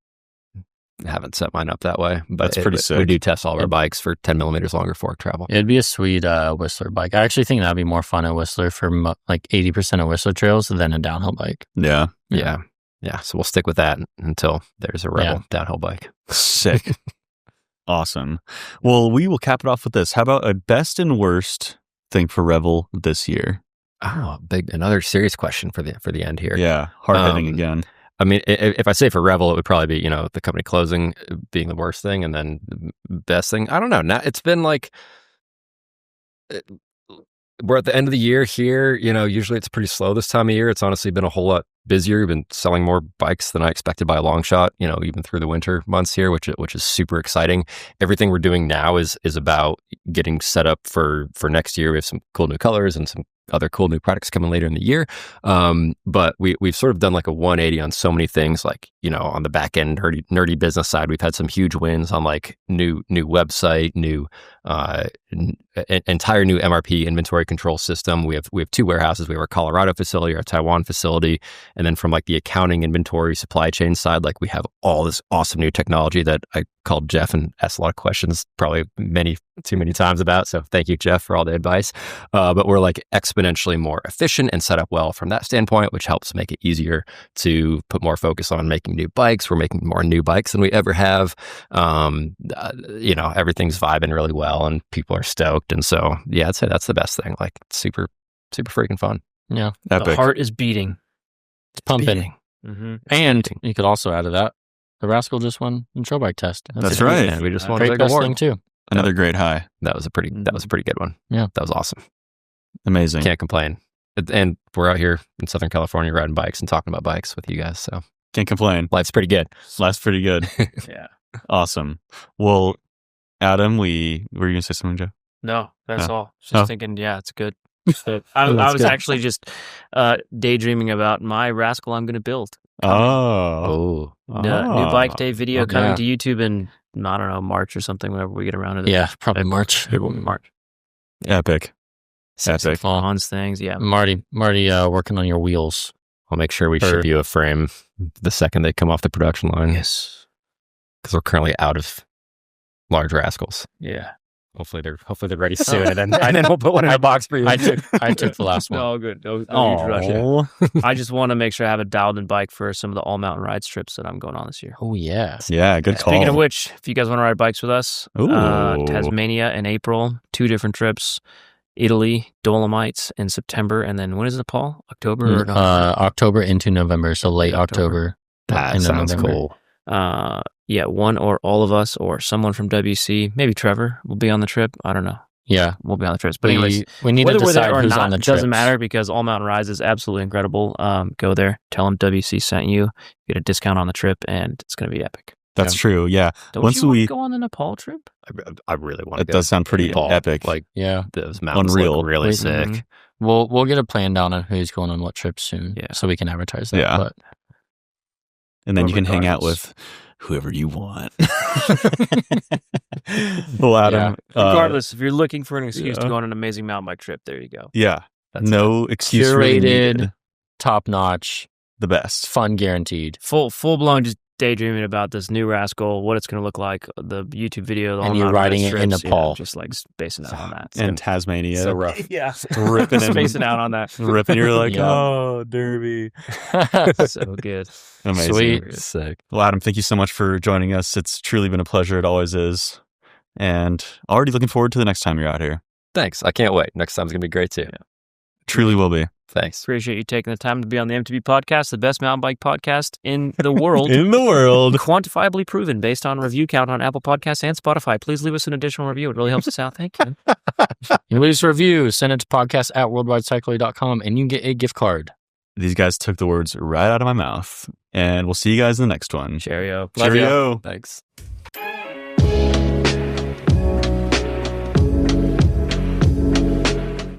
haven't set mine up that way. But That's pretty sick. We do test all of our bikes for 10 millimeters longer fork travel. It'd be a sweet Whistler bike. I actually think that'd be more fun at Whistler for like 80% of Whistler trails than a downhill bike. Yeah. Yeah. So we'll stick with that until there's a Revel downhill bike. Sick. Awesome. Well, we will cap it off with this. How about a best and worst thing for Revel this year? Oh, another serious question for the end here. Yeah. Hard hitting again. I mean, if I say for Revel, it would probably be, the company closing being the worst thing, and then the best thing. I don't know. Now it's been like, we're at the end of the year here. Usually it's pretty slow this time of year. It's honestly been a whole lot busier. We've been selling more bikes than I expected by a long shot, even through the winter months here, which is super exciting. Everything we're doing now is about getting set up for next year. We have some cool new colors and some other cool new products coming later in the year. But we've sort of done like a 180 on so many things, like, on the back end nerdy business side, we've had some huge wins on like new website, entire new MRP inventory control system. We have 2 warehouses. We have our Colorado facility, our Taiwan facility. And then from like the accounting, inventory, supply chain side, like we have all this awesome new technology that I called Jeff and asked a lot of questions, probably too many times about. So thank you, Jeff, for all the advice. But we're like exponentially more efficient and set up well from that standpoint, which helps make it easier to put more focus on making new bikes. We're making more new bikes than we ever have. Everything's vibing really well and people are stoked. And so, I'd say that's the best thing. Like super, super freaking fun. Yeah. Epic. The heart is beating. It's pumping. Mm-hmm. And you could also add to that, the RaTical just won the trail bike test. That's right. And we just won a Great big best award. thing too. Another great high. That was a pretty good one. Yeah. That was awesome. Amazing. Can't complain. And we're out here in Southern California riding bikes and talking about bikes with you guys. So Can't complain. life's pretty good. Life's pretty good. Yeah. Awesome. Well, Adam, were you going to say something, Joe? No, that's No. all. Just Oh. thinking, it's good. I was actually just daydreaming about my RaTical I'm going to build. Oh. Oh, New bike day video Okay. coming to YouTube in, I don't know, March or something, whenever we get around to it. Yeah, probably March. It will be March. Epic. Epic. Fall. Hans things, yeah. Marty, working on your wheels. I'll make sure we ship you a frame the second they come off the production line. Yes. Because we're currently out of large rascals. Yeah. Hopefully they're ready soon, and then we'll put one in a box for you. I took the last one. No, good. No huge rush. Oh. I just want to make sure I have a dialed-in bike for some of the all-mountain ride trips that I'm going on this year. Oh yeah. Yeah, good call. Speaking of which, if you guys want to ride bikes with us, Ooh. Tasmania in April, 2 different trips. Italy, Dolomites in September, and then when is Nepal? October? Or no? October into November, so late October. October. That into sounds November. cool. One or all of us, or someone from WC, maybe Trevor will be on the trip. I don't know. Yeah, We'll be on the trips. But anyways, we need to whether we're decide there or who's not, on the it doesn't trips. matter because All Mountain Rides is absolutely incredible. Go there, tell them WC sent you, get a discount on the trip, and it's going to be epic. That's true. Yeah. Don't Once you want we- to go on the Nepal trip? I really want to It go. does sound pretty Nepal. epic. Like Yeah, those mountains Unreal. look really Wait, sick. mhm. we'll get a plan down on who's going on what trips soon. Yeah. so we can advertise that. Yeah. But and then you can hang out regardless. with whoever you want. Well, Adam. Regardless, if you're looking for an excuse to yeah. go on an amazing mountain bike trip, there you go. Yeah. That's No excuse really curated, needed. top notch, The best. fun guaranteed. Full blown, just daydreaming about this new RaTical, what it's going to look like, the YouTube video. And you're riding it in Nepal. Just like spacing out on that. And Tasmania. So rough. Yeah. Ripping and spacing out on that. ripping. You're like, Yeah. oh, Derby. So good. Amazing. Sweet. Sick. Well, Adam, thank you so much for joining us. It's truly been a pleasure. It always is. And already looking forward to the next time you're out here. Thanks. I can't wait. Next time's going to be great too. Truly will be. Thanks. Appreciate you taking the time to be on the MTB podcast, the best mountain bike podcast in the world. In the world. Quantifiably proven based on review count on Apple Podcasts and Spotify. Please leave us an additional review. It really helps us out. Thank you. You leave us a review, send it to podcast@worldwidecycling.com, and you can get a gift card. These guys took the words right out of my mouth. And we'll see you guys in the next one. Cheerio. Cheerio. Thanks.